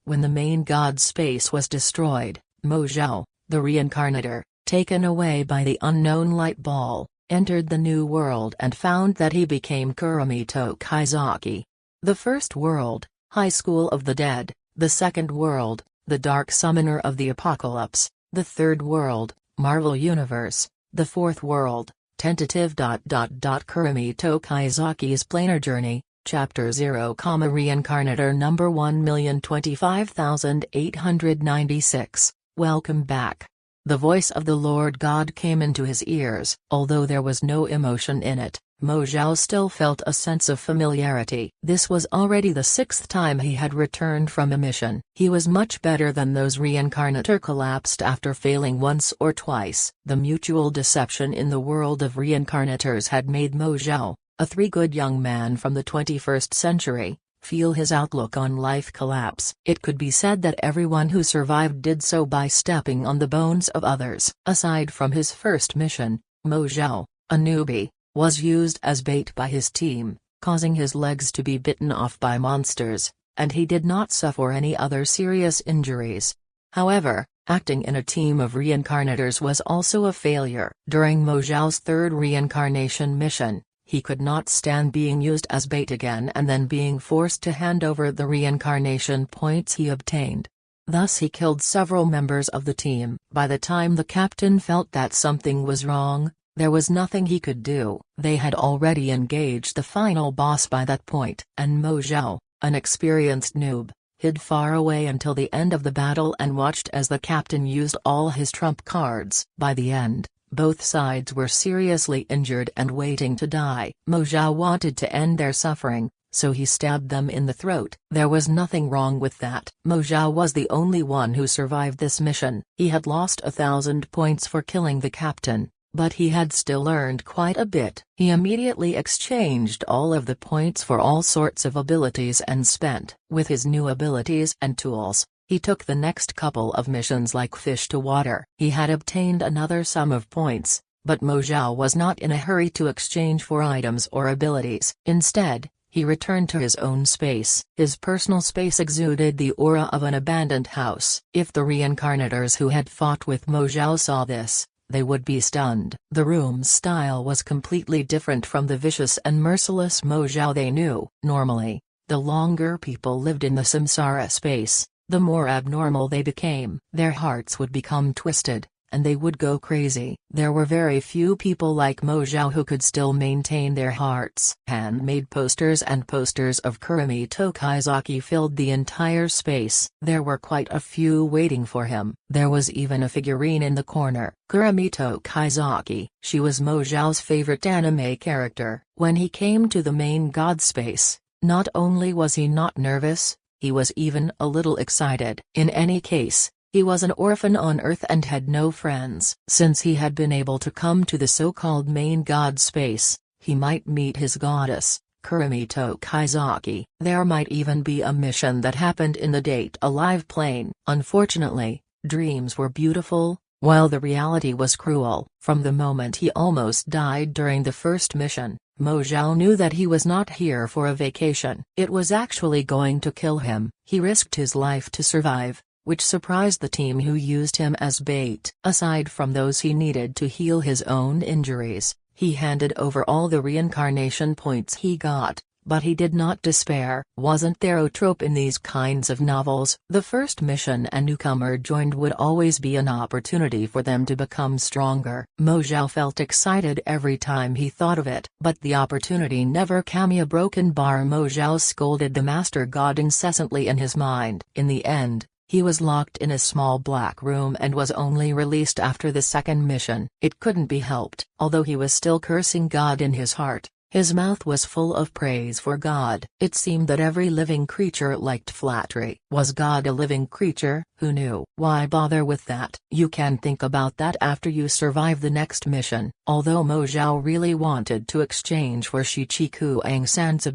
When the main god space was destroyed, Mo Zhao, the reincarnator, taken away by the unknown light ball, entered the new world and found that he became Kurumi Tokisakis. The first world, High School of the Dead; the second world, the Dark Summoner of the Apocalypse; the third world, Marvel Universe; the fourth world, tentative. Kurumi Tokisakis' Planar Journey, Chapter 0, Reincarnator number 1025896. Welcome back. The voice of the Lord God came into his ears. Although there was no emotion in it, Mo Zhao still felt a sense of familiarity. This was already the 6th time he had returned from a mission. He was much better than those reincarnator collapsed after failing once or twice. The mutual deception in the world of reincarnators had made Mo Zhao, a three-good young man from the 21st century, feel his outlook on life collapse. It could be said that everyone who survived did so by stepping on the bones of others. Aside from his first mission, Mo Zhao, a newbie, was used as bait by his team, causing his legs to be bitten off by monsters, and he did not suffer any other serious injuries. However, acting in a team of reincarnators was also a failure. During Mo Zhao's third reincarnation mission, he could not stand being used as bait again and then being forced to hand over the reincarnation points he obtained. Thus he killed several members of the team. By the time the captain felt that something was wrong, there was nothing he could do. They had already engaged the final boss by that point, and Mo Zhao, an experienced noob, hid far away until the end of the battle and watched as the captain used all his trump cards. By the end, both sides were seriously injured and waiting to die. Mo Zhao wanted to end their suffering, so he stabbed them in the throat. There was nothing wrong with that. Mo Zhao was the only one who survived this mission. He had lost 1,000 points for killing the captain, but he had still earned quite a bit. He immediately exchanged all of the points for all sorts of abilities and spent. With his new abilities and tools, he took the next couple of missions like fish to water. He had obtained another sum of points, but Mo Zhao was not in a hurry to exchange for items or abilities. Instead, he returned to his own space. His personal space exuded the aura of an abandoned house. If the reincarnators who had fought with Mo Zhao saw this, they would be stunned. The room's style was completely different from the vicious and merciless Mo Zhao they knew. Normally, the longer people lived in the samsara space, the more abnormal they became. Their hearts would become twisted, and they would go crazy. There were very few people like Mo Zhao who could still maintain their hearts. Handmade posters and posters of Kurumi Tokisakis filled the entire space. There were quite a few waiting for him. There was even a figurine in the corner. Kurumi Tokisakis. She was Mo Zhao's favorite anime character. When he came to the main god space, not only was he not nervous, he was even a little excited. In any case, he was an orphan on Earth and had no friends. Since he had been able to come to the so-called main god space, he might meet his goddess, Kurumi Tokisakis. There might even be a mission that happened in the date-alive plane. Unfortunately, dreams were beautiful, while the reality was cruel. From the moment he almost died during the first mission, Mo Zhao knew that he was not here for a vacation. It was actually going to kill him. He risked his life to survive, which surprised the team who used him as bait. Aside from those he needed to heal his own injuries, he handed over all the reincarnation points he got, but he did not despair. Wasn't there a trope in these kinds of novels? The first mission a newcomer joined would always be an opportunity for them to become stronger. Mo Zhao felt excited every time he thought of it. But the opportunity never came. A broken bar. Mo Zhao scolded the master god incessantly in his mind. In the end, he was locked in a small black room and was only released after the second mission. It couldn't be helped. Although he was still cursing God in his heart, his mouth was full of praise for God. It seemed that every living creature liked flattery. Was God a living creature? Who knew? Why bother with that? You can think about that after you survive the next mission. Although Mo Zhao really wanted to exchange for Shi Qikuangsan's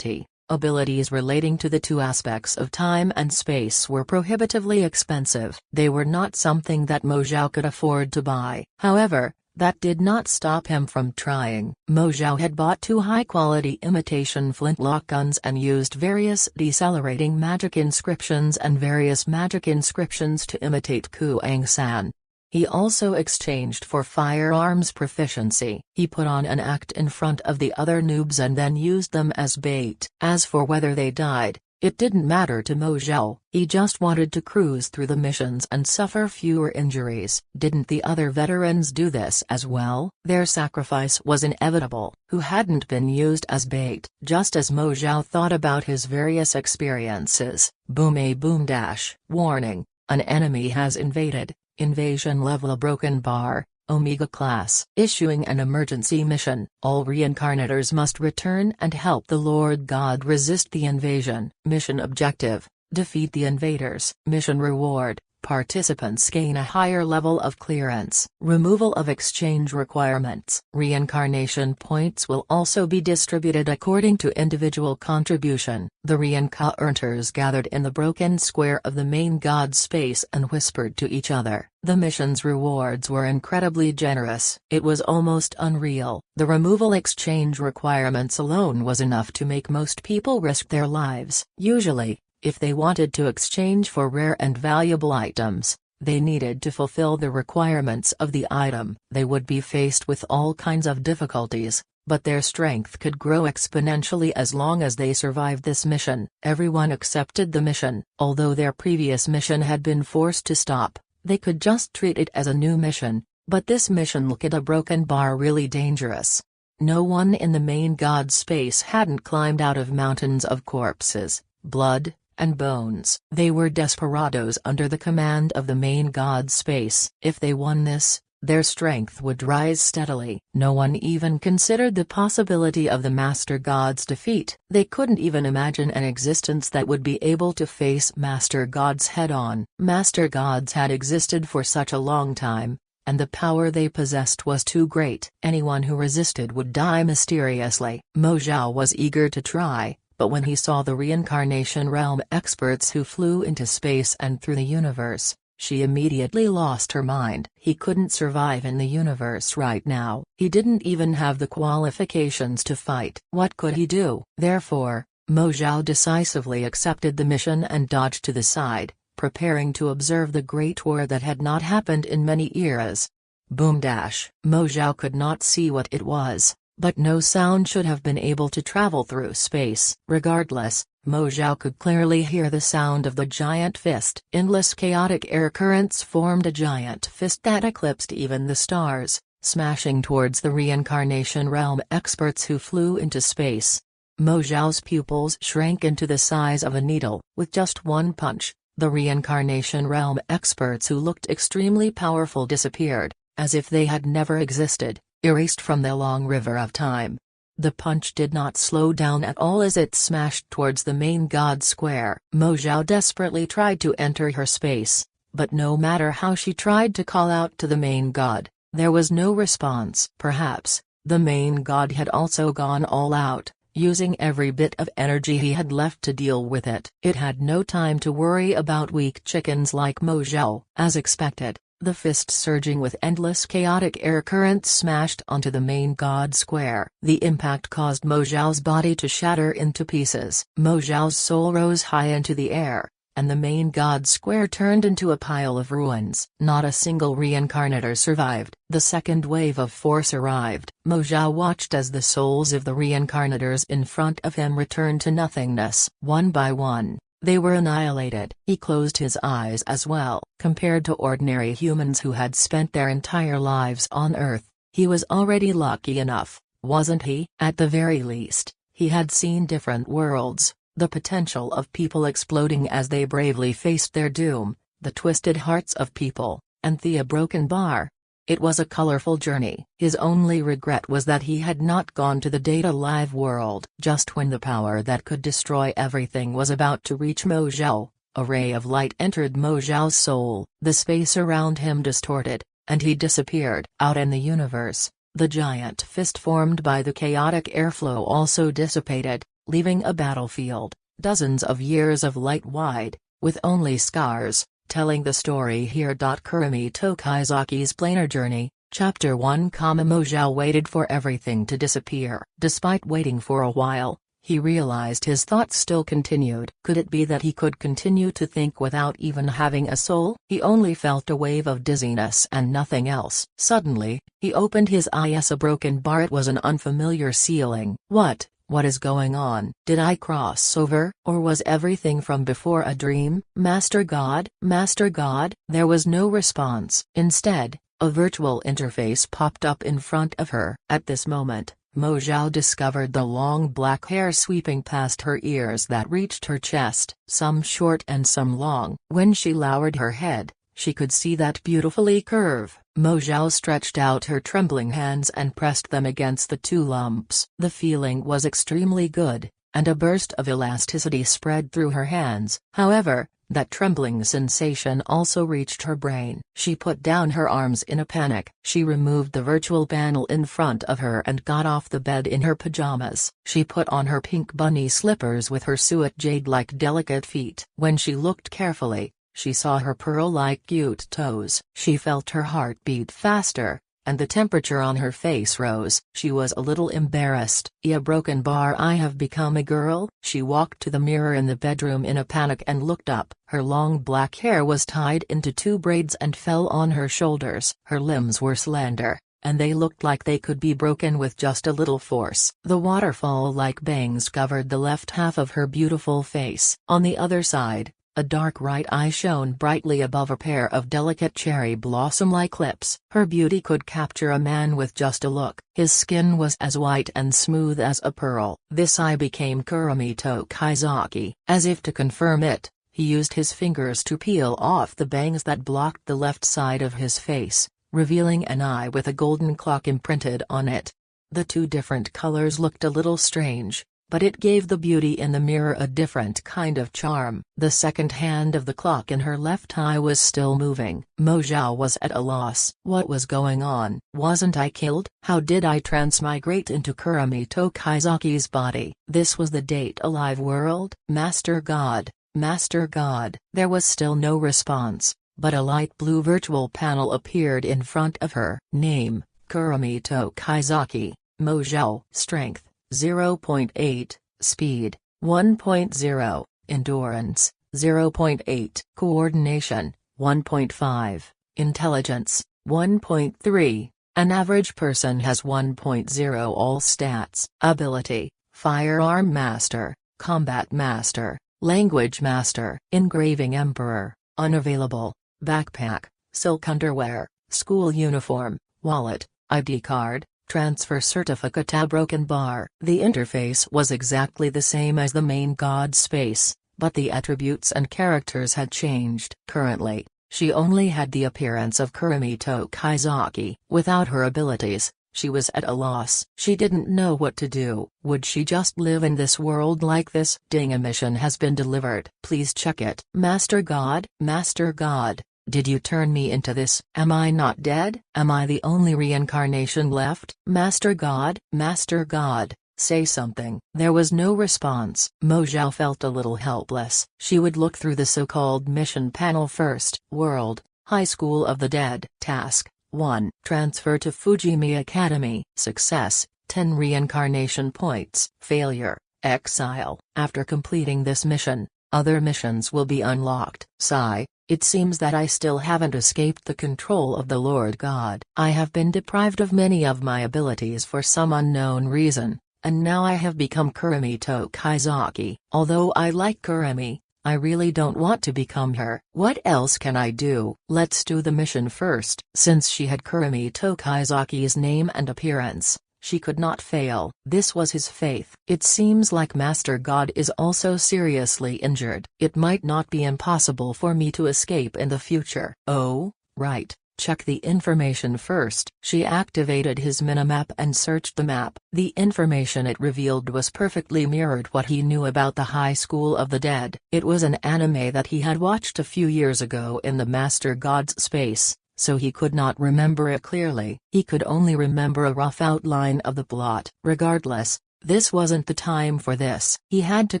abilities relating to the two aspects of time and space were prohibitively expensive. They were not something that Mo Zhao could afford to buy. However, That did not stop him from trying. Mo Zhao had bought 2 high-quality imitation flintlock guns and used various decelerating magic inscriptions and various magic inscriptions to imitate Kuang-san. He also exchanged for firearms proficiency. He put on an act in front of the other noobs and then used them as bait. As for whether they died, it didn't matter to Mo Zhao. He just wanted to cruise through the missions and suffer fewer injuries. Didn't the other veterans do this as well? Their sacrifice was inevitable. Who hadn't been used as bait? Just as Mo Zhao thought about his various experiences. Boom dash. Warning. An enemy has invaded. Invasion level broken bar, Omega class. Issuing an emergency mission. All reincarnators must return and help the Lord God resist the invasion. Mission objective: defeat the invaders. Mission reward: participants gain a higher level of clearance. Removal of exchange requirements. Reincarnation points will also be distributed according to individual contribution. The reincarnators gathered in the broken square of the main god space and whispered to each other. The mission's rewards were incredibly generous. It was almost unreal. The removal exchange requirements alone was enough to make most people risk their lives. Usually, if they wanted to exchange for rare and valuable items, they needed to fulfill the requirements of the item. They would be faced with all kinds of difficulties, but their strength could grow exponentially as long as they survived this mission. Everyone accepted the mission. Although their previous mission had been forced to stop, they could just treat it as a new mission, but this mission looked at a broken bar really dangerous. No one in the main god space hadn't climbed out of mountains of corpses, blood, and bones. They were desperados under the command of the main god space. If they won this, their strength would rise steadily. No one even considered the possibility of the Master God's defeat. They couldn't even imagine an existence that would be able to face Master Gods head-on. Master Gods had existed for such a long time, and the power they possessed was too great. Anyone who resisted would die mysteriously. Mo Zhao was eager to try, but when he saw the reincarnation realm experts who flew into space and through the universe, she immediately lost her mind. He couldn't survive in the universe right now. He didn't even have the qualifications to fight. What could he do? Therefore, Mo Zhao decisively accepted the mission and dodged to the side, preparing to observe the Great War that had not happened in many eras. Boom dash. Mo Zhao could not see what it was, but no sound should have been able to travel through space. Regardless, Mo Zhao could clearly hear the sound of the giant fist. Endless chaotic air currents formed a giant fist that eclipsed even the stars, smashing towards the reincarnation realm experts who flew into space. Mo Zhao's pupils shrank into the size of a needle. With just one punch, the reincarnation realm experts who looked extremely powerful disappeared, as if they had never existed, erased from the long river of time. The punch did not slow down at all as it smashed towards the main god square. Mo Zhao desperately tried to enter her space, but no matter how she tried to call out to the main god, there was no response. Perhaps, the main god had also gone all out, using every bit of energy he had left to deal with it. It had no time to worry about weak chickens like Mo Zhao. As expected, the fist surging with endless chaotic air currents smashed onto the main god square. The impact caused Mo Zhao's body to shatter into pieces. Mo Zhao's soul rose high into the air, and the main god square turned into a pile of ruins. Not a single reincarnator survived. The second wave of force arrived. Mo Zhao watched as the souls of the reincarnators in front of him returned to nothingness. One by one, they were annihilated. He closed his eyes as well. Compared to ordinary humans who had spent their entire lives on Earth, he was already lucky enough, wasn't he? At the very least, he had seen different worlds, the potential of people exploding as they bravely faced their doom, the twisted hearts of people, and the broken bar. It was a colorful journey. His only regret was that he had not gone to the Data Live world. Just when the power that could destroy everything was about to reach Mo Zhao, a ray of light entered Mo Zhao's soul. The space around him distorted, and he disappeared. Out in the universe, the giant fist formed by the chaotic airflow also dissipated, leaving a battlefield, dozens of years of light wide, with only scars, telling the story here. Kurumi Tokisakis Planar Journey, Chapter 1 Mo waited for everything to disappear. Despite waiting for a while, he realized his thoughts still continued. Could it be that he could continue to think without even having a soul? He only felt a wave of dizziness and nothing else. Suddenly, he opened his eyes. A broken bar. It was an unfamiliar ceiling. What is going on? Did I cross over, or was everything from before a dream? Master God? Master God? There was no response. Instead, a virtual interface popped up in front of her. At this moment, Mo Zhao discovered the long black hair sweeping past her ears that reached her chest, some short and some long. When she lowered her head, she could see that beautifully curve. Mo Zhao stretched out her trembling hands and pressed them against the two lumps. The feeling was extremely good, and a burst of elasticity spread through her hands. However, that trembling sensation also reached her brain. She put down her arms in a panic. She removed the virtual panel in front of her and got off the bed in her pajamas. She put on her pink bunny slippers with her suet jade-like delicate feet. When she looked carefully, she saw her pearl-like cute toes. She felt her heart beat faster, and the temperature on her face rose. She was a little embarrassed. A broken bar. I have become a girl? She walked to the mirror in the bedroom in a panic and looked up. Her long black hair was tied into two braids and fell on her shoulders. Her limbs were slender, and they looked like they could be broken with just a little force. The waterfall-like bangs covered the left half of her beautiful face. On the other side, a dark right eye shone brightly above a pair of delicate cherry blossom-like lips. Her beauty could capture a man with just a look. His skin was as white and smooth as a pearl. This eye became Kurumi Tokisakis. As if to confirm it, he used his fingers to peel off the bangs that blocked the left side of his face, revealing an eye with a golden clock imprinted on it. The two different colors looked a little strange, but it gave the beauty in the mirror a different kind of charm. The second hand of the clock in her left eye was still moving. Mo Zhao was at a loss. What was going on? Wasn't I killed? How did I transmigrate into Kurumi Tokisakis' body? This was the date-alive world? Master God, Master God. There was still no response, but a light blue virtual panel appeared in front of her. Name: Kurumi Tokisakis. Mo Zhao. Strength: 0.8, Speed, 1.0, Endurance, 0.8, Coordination, 1.5, Intelligence, 1.3, an average person has 1.0. All stats. Ability: Firearm Master, Combat Master, Language Master. Engraving Emperor, unavailable. Backpack, silk underwear, school uniform, wallet, ID card, transfer certificate. A broken bar. The interface was exactly the same as the main god space, but the attributes and characters had changed. Currently, she only had the appearance of Kurumi Tokisakis. Without her abilities, she was at a loss. She didn't know what to do. Would she just live in this world like this? Ding, a mission has been delivered. Please check it. Master God, Master God. Did you turn me into this? Am I not dead? Am I the only reincarnation left? Master God, Master God, say something. There was no response. Mo Zhao felt a little helpless. She would look through the so-called mission panel first. World, High School of the Dead. Task: 1. Transfer to Fujimi Academy. Success: 10 reincarnation points. Failure: exile. After completing this mission, other missions will be unlocked. Sigh. It seems that I still haven't escaped the control of the Lord God. I have been deprived of many of my abilities for some unknown reason, and now I have become Kurumi Tokisakis. Although I like Kurumi, I really don't want to become her. What else can I do? Let's do the mission first. Since she had Kurumi Tokisakis' name and appearance, she could not fail. This was his faith. It seems like Master God is also seriously injured. It might not be impossible for me to escape in the future. Oh, right. Check the information first. She activated his minimap and searched the map. The information it revealed was perfectly mirrored what he knew about the High School of the Dead. It was an anime that he had watched a few years ago in the Master God's space, so he could not remember it clearly. He could only remember a rough outline of the plot. Regardless, this wasn't the time for this. He had to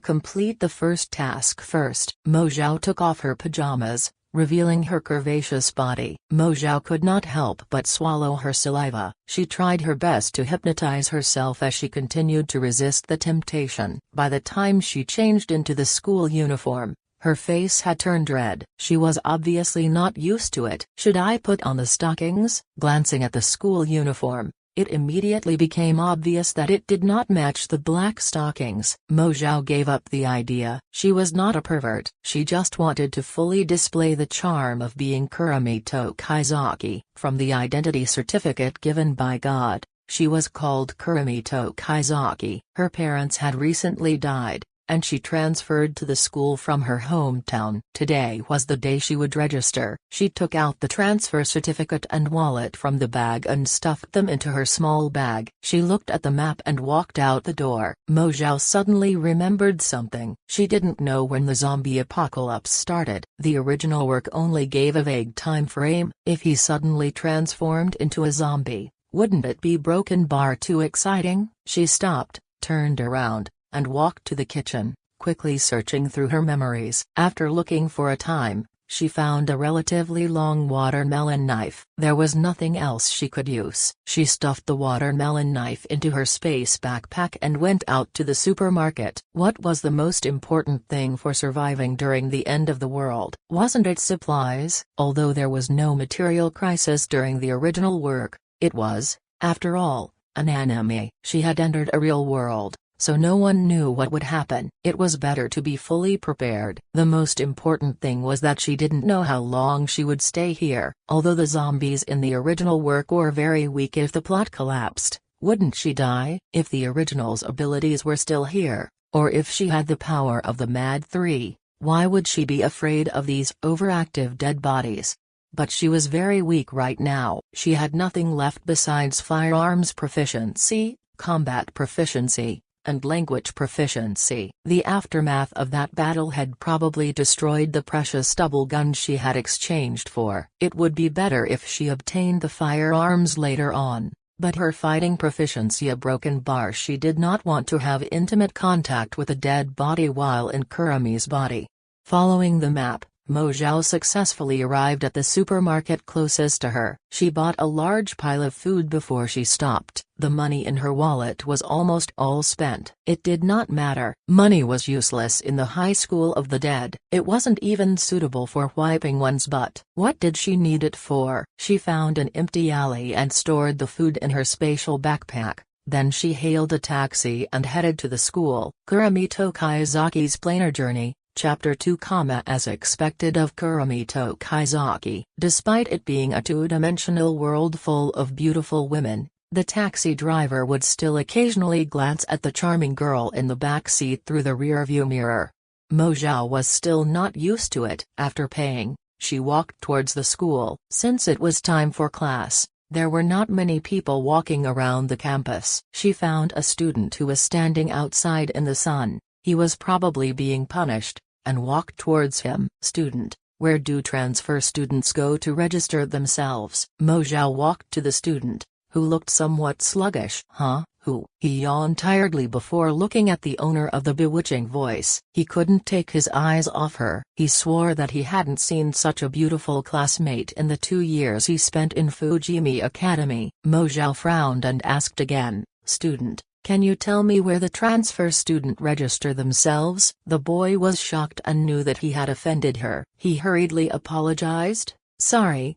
complete the first task first. Mo Zhao took off her pajamas, revealing her curvaceous body. Mo Zhao could not help but swallow her saliva. She tried her best to hypnotize herself as she continued to resist the temptation. By the time she changed into the school uniform, her face had turned red. She was obviously not used to it. "Should I put on the stockings?" Glancing at the school uniform, it immediately became obvious that it did not match the black stockings. Mo Zhao gave up the idea. She was not a pervert. She just wanted to fully display the charm of being Kurumi Tokisakis. From the identity certificate given by God, she was called Kurumi Tokisakis. Her parents had recently died, and she transferred to the school from her hometown. Today was the day she would register. She took out the transfer certificate and wallet from the bag and stuffed them into her small bag. She looked at the map and walked out the door. Mo Zhao suddenly remembered something. She didn't know when the zombie apocalypse started. The original work only gave a vague time frame. If he suddenly transformed into a zombie, wouldn't it be broken bar too exciting? She stopped, turned around, and walked to the kitchen, quickly searching through her memories. After looking for a time, she found a relatively long watermelon knife. There was nothing else she could use. She stuffed the watermelon knife into her space backpack and went out to the supermarket. What was the most important thing for surviving during the end of the world? Wasn't it supplies? Although there was no material crisis during the original work, it was, after all, an anime. She had entered a real world, so no one knew what would happen. It was better to be fully prepared. The most important thing was that she didn't know how long she would stay here. Although the zombies in the original work were very weak, if the plot collapsed, wouldn't she die? If the original's abilities were still here, or if she had the power of the Mad Three, why would she be afraid of these overactive dead bodies? But she was very weak right now. She had nothing left besides firearms proficiency, combat proficiency, and language proficiency. The aftermath of that battle had probably destroyed the precious double gun she had exchanged for. It would be better if she obtained the firearms later on, but her fighting proficiency a broken bar. She did not want to have intimate contact with a dead body while in Kurumi's body. Following the map, Mo Zhao successfully arrived at the supermarket closest to her. She bought a large pile of food before she stopped. The money in her wallet was almost all spent. It did not matter. Money was useless in the high school of the dead. It wasn't even suitable for wiping one's butt. What did she need it for? She found an empty alley and stored the food in her spatial backpack. Then she hailed a taxi and headed to the school. Kurumi Tokisakis' Planar Journey. Chapter 2, as expected of Kurumi Tokisakis. Despite it being a two-dimensional world full of beautiful women, the taxi driver would still occasionally glance at the charming girl in the back seat through the rearview mirror. Mo Zhao was still not used to it. After paying, she walked towards the school. Since it was time for class, there were not many people walking around the campus. She found a student who was standing outside in the sun. He was probably being punished, and walked towards him. "Student, where do transfer students go to register themselves?" Mo Zhao walked to the student, who looked somewhat sluggish. "Huh? Who?" He yawned tiredly before looking at the owner of the bewitching voice. He couldn't take his eyes off her. He swore that he hadn't seen such a beautiful classmate in the 2 years he spent in Fujimi Academy. Mo Zhao frowned and asked again, "Student, can you tell me where the transfer student register themselves?" The boy was shocked and knew that he had offended her. He hurriedly apologized. Sorry,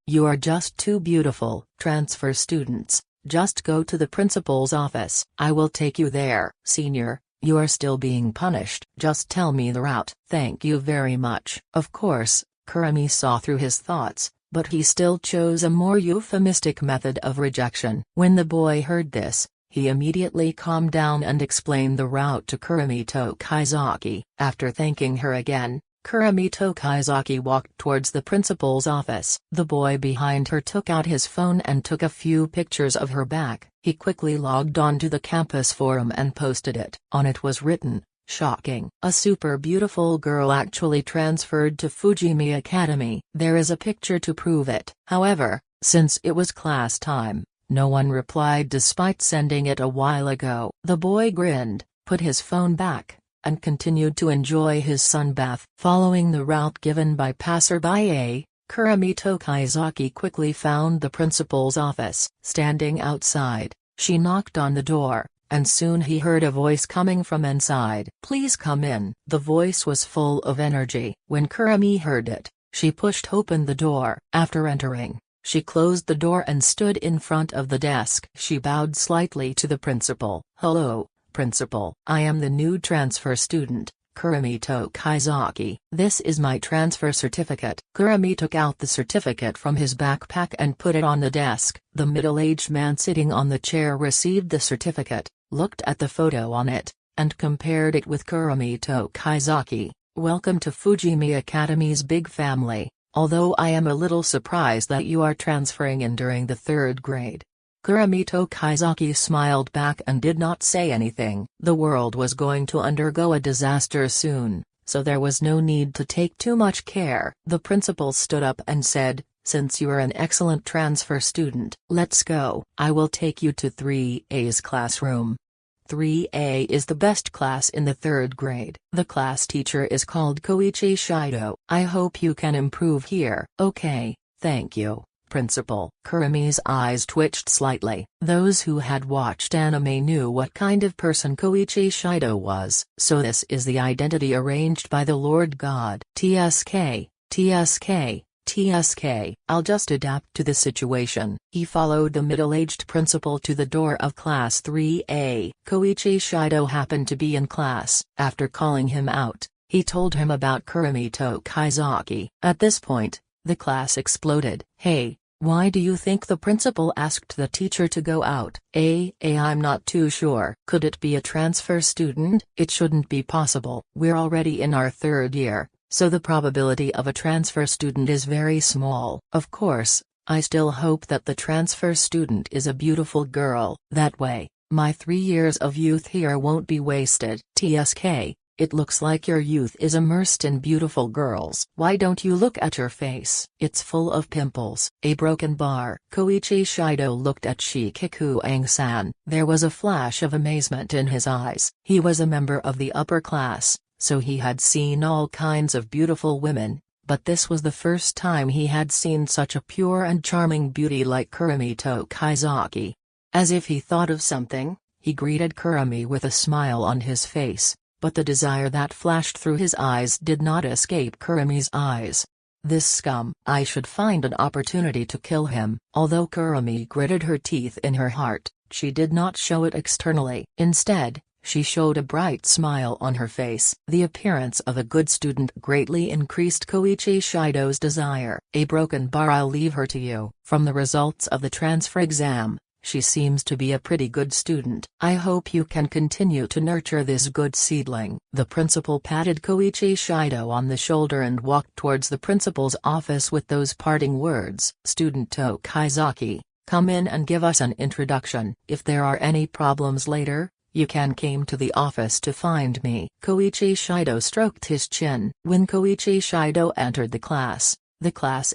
you are just too beautiful." "Transfer students, just go to the principal's office. I will take you there." "Senior, you are still being punished. Just tell me the route." "Thank you very much." Of course, Kurumi saw through his thoughts, but he still chose a more euphemistic method of rejection. When the boy heard this, he immediately calmed down and explained the route to Kurumi Tokisakis. After thanking her again, Kurumi Tokisakis walked towards the principal's office. The boy behind her took out his phone and took a few pictures of her back. He quickly logged on to the campus forum and posted it. On it was written, "Shocking. A super beautiful girl actually transferred to Fujimi Academy." There is a picture to prove it. However, since it was class time, no one replied despite sending it a while ago. The boy grinned, put his phone back, and continued to enjoy his sunbath. Following the route given by passerby, Kurumi Tokisakis quickly found the principal's office. Standing outside, she knocked on the door, and soon he heard a voice coming from inside. "Please come in." The voice was full of energy. When Kurumi heard it, she pushed open the door. After entering, she closed the door and stood in front of the desk. She bowed slightly to the principal. "Hello, Principal. I am the new transfer student, Kurumi Tokisakis. This is my transfer certificate." Kurumi took out the certificate from his backpack and put it on the desk. The middle-aged man sitting on the chair received the certificate, looked at the photo on it, and compared it with Kurumi Tokisakis. "Welcome to Fujimi Academy's big family, although I am a little surprised that you are transferring in during the 3rd grade. Kurumi Tokisakis smiled back and did not say anything. The world was going to undergo a disaster soon, so there was no need to take too much care. The principal stood up and said, "Since you are an excellent transfer student, let's go. I will take you to 3A's classroom." 3A is the best class in the 3rd grade. The class teacher is called Koichi Shido. "I hope you can improve here." "Okay, thank you, Principal." Kurumi's eyes twitched slightly. Those who had watched anime knew what kind of person Koichi Shido was. "So this is the identity arranged by the Lord God." "TSK, TSK, TSK. I'll just adapt to the situation." He followed the middle-aged principal to the door of Class 3A. Koichi Shido happened to be in class. After calling him out, he told him about Kurumi Tokisakis. At this point, the class exploded. "Hey, why do you think the principal asked the teacher to go out?" I'm not too sure." "Could it be a transfer student?" "It shouldn't be possible. We're already in our 3rd year, so the probability of a transfer student is very small." "Of course, I still hope that the transfer student is a beautiful girl. That way, my 3 years of youth here won't be wasted." "TSK. It looks like your youth is immersed in beautiful girls. Why don't you look at your face? It's full of pimples." "A broken bar." Koichi Shido looked at Shikikuang-san. There was a flash of amazement in his eyes. He was a member of the upper class, so he had seen all kinds of beautiful women, but this was the first time he had seen such a pure and charming beauty like Kurumi Tokisakis. As if he thought of something, he greeted Kurumi with a smile on his face. But the desire that flashed through his eyes did not escape Kurumi's eyes. "This scum. I should find an opportunity to kill him." Although Kurumi gritted her teeth in her heart, she did not show it externally. Instead, she showed a bright smile on her face. The appearance of a good student greatly increased Koichi Shido's desire. "A broken bar. I'll leave her to you." From the results of the transfer exam, she seems to be a pretty good student. "I hope you can continue to nurture this good seedling." The principal patted Koichi Shido on the shoulder and walked towards the principal's office with those parting words. "Student Tokisakis, come in and give us an introduction. If there are any problems later, you can come to the office to find me." Koichi Shido stroked his chin. When Koichi Shido entered the class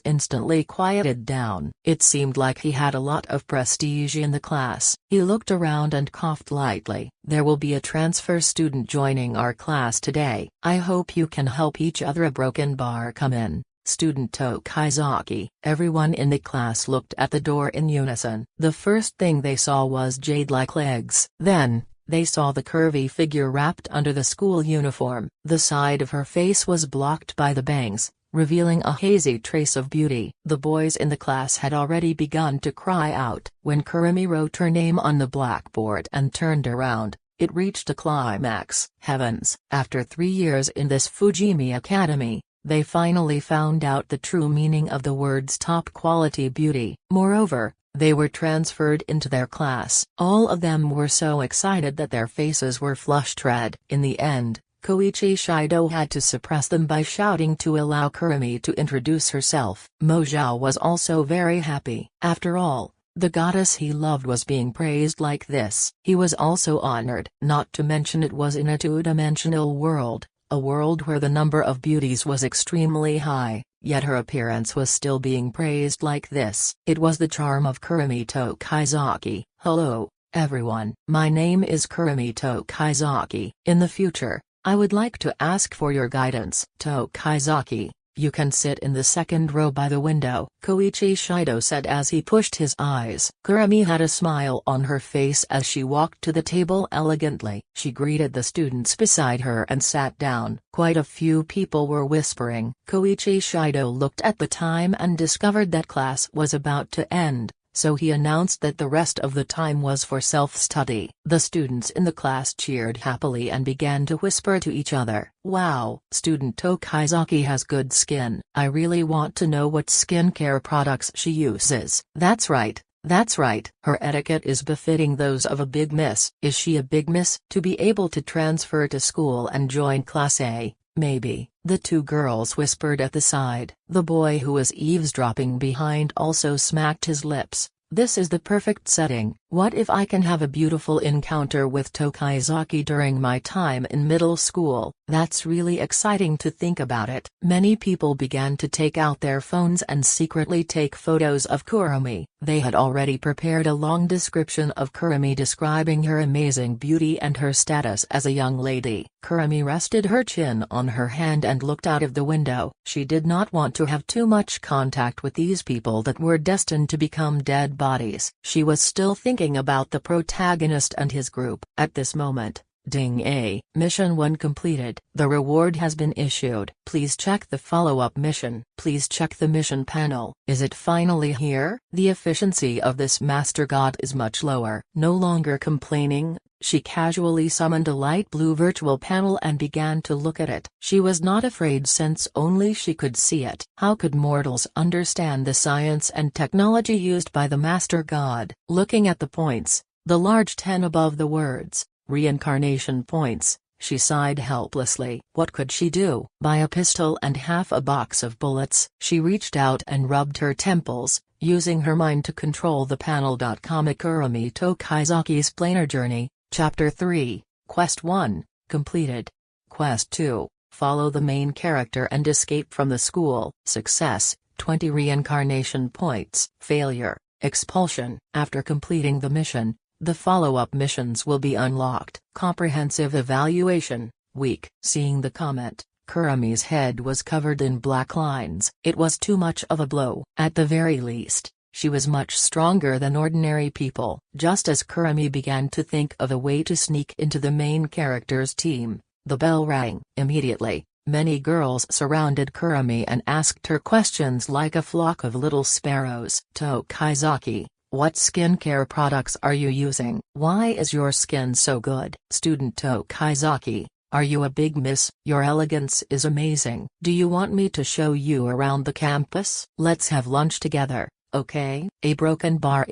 instantly quieted down. It seemed like he had a lot of prestige in the class. He looked around and coughed lightly. "There will be a transfer student joining our class today. I hope you can help each other." "A broken bar. Come in, Student Tokisakis." Everyone in the class looked at the door in unison. The first thing they saw was jade-like legs. Then, they saw the curvy figure wrapped under the school uniform. The side of her face was blocked by the bangs, revealing a hazy trace of beauty. The boys in the class had already begun to cry out. When Kurumi wrote her name on the blackboard and turned around, it reached a climax. Heavens! After 3 years in this Fujimi Academy, they finally found out the true meaning of the words top-quality beauty. Moreover, they were transferred into their class. All of them were so excited that their faces were flushed red. In the end, Koichi Shido had to suppress them by shouting to allow Kurumi to introduce herself. Mo Zhao was also very happy. After all, the goddess he loved was being praised like this. He was also honored. Not to mention it was in a two-dimensional world, a world where the number of beauties was extremely high, yet her appearance was still being praised like this. It was the charm of Kurumi Tokisakis. "Hello, everyone. My name is Kurumi Tokisakis. In the future, I would like to ask for your guidance. Tokisaki, you can sit in the second row by the window, Koichi Shido said as he pushed his eyes. Kurumi had a smile on her face as she walked to the table elegantly. She greeted the students beside her and sat down. Quite a few people were whispering. Koichi Shido looked at the time and discovered that class was about to end, so he announced that the rest of the time was for self-study. The students in the class cheered happily and began to whisper to each other. Wow, student Tokisaki has good skin. I really want to know what skincare products she uses. That's right. That's right. Her etiquette is befitting those of a big miss. Is she a big miss? To be able to transfer to school and join Class A, maybe. The two girls whispered at the side. The boy who was eavesdropping behind also smacked his lips. This is the perfect setting. What if I can have a beautiful encounter with Tokisaki during my time in middle school? That's really exciting to think about it. Many people began to take out their phones and secretly take photos of Kurumi. They had already prepared a long description of Kurumi describing her amazing beauty and her status as a young lady. Kurumi rested her chin on her hand and looked out of the window. She did not want to have too much contact with these people that were destined to become dead bodies. She was still thinking about the protagonist and his group. At this moment, ding, a mission 1 completed. The reward has been issued. Please check the follow-up mission. Please check the mission panel. Is it finally here? The efficiency of this master god is much lower. No longer complaining, she casually summoned a light blue virtual panel and began to look at it. She was not afraid since only she could see it. How could mortals understand the science and technology used by the master god? Looking at the points, the large 10 above the words, reincarnation points, she sighed helplessly. What could she do? Buy a pistol and half a box of bullets. She reached out and rubbed her temples, using her mind to control the panel. Kurumi Tokisaki's Planar Journey, Chapter 3, Quest 1, completed. Quest 2, follow the main character and escape from the school. Success, 20 reincarnation points. Failure, expulsion. After completing the mission, the follow-up missions will be unlocked. Comprehensive evaluation, weak. Seeing the comment, Kurumi's head was covered in black lines. It was too much of a blow. At the very least, she was much stronger than ordinary people. Just as Kurumi began to think of a way to sneak into the main character's team, the bell rang. Immediately, many girls surrounded Kurumi and asked her questions like a flock of little sparrows. Tokisaki, what skincare products are you using? Why is your skin so good? Student Tokisaki, are you a big miss? Your elegance is amazing. Do you want me to show you around the campus? Let's have lunch together, okay? A broken bar.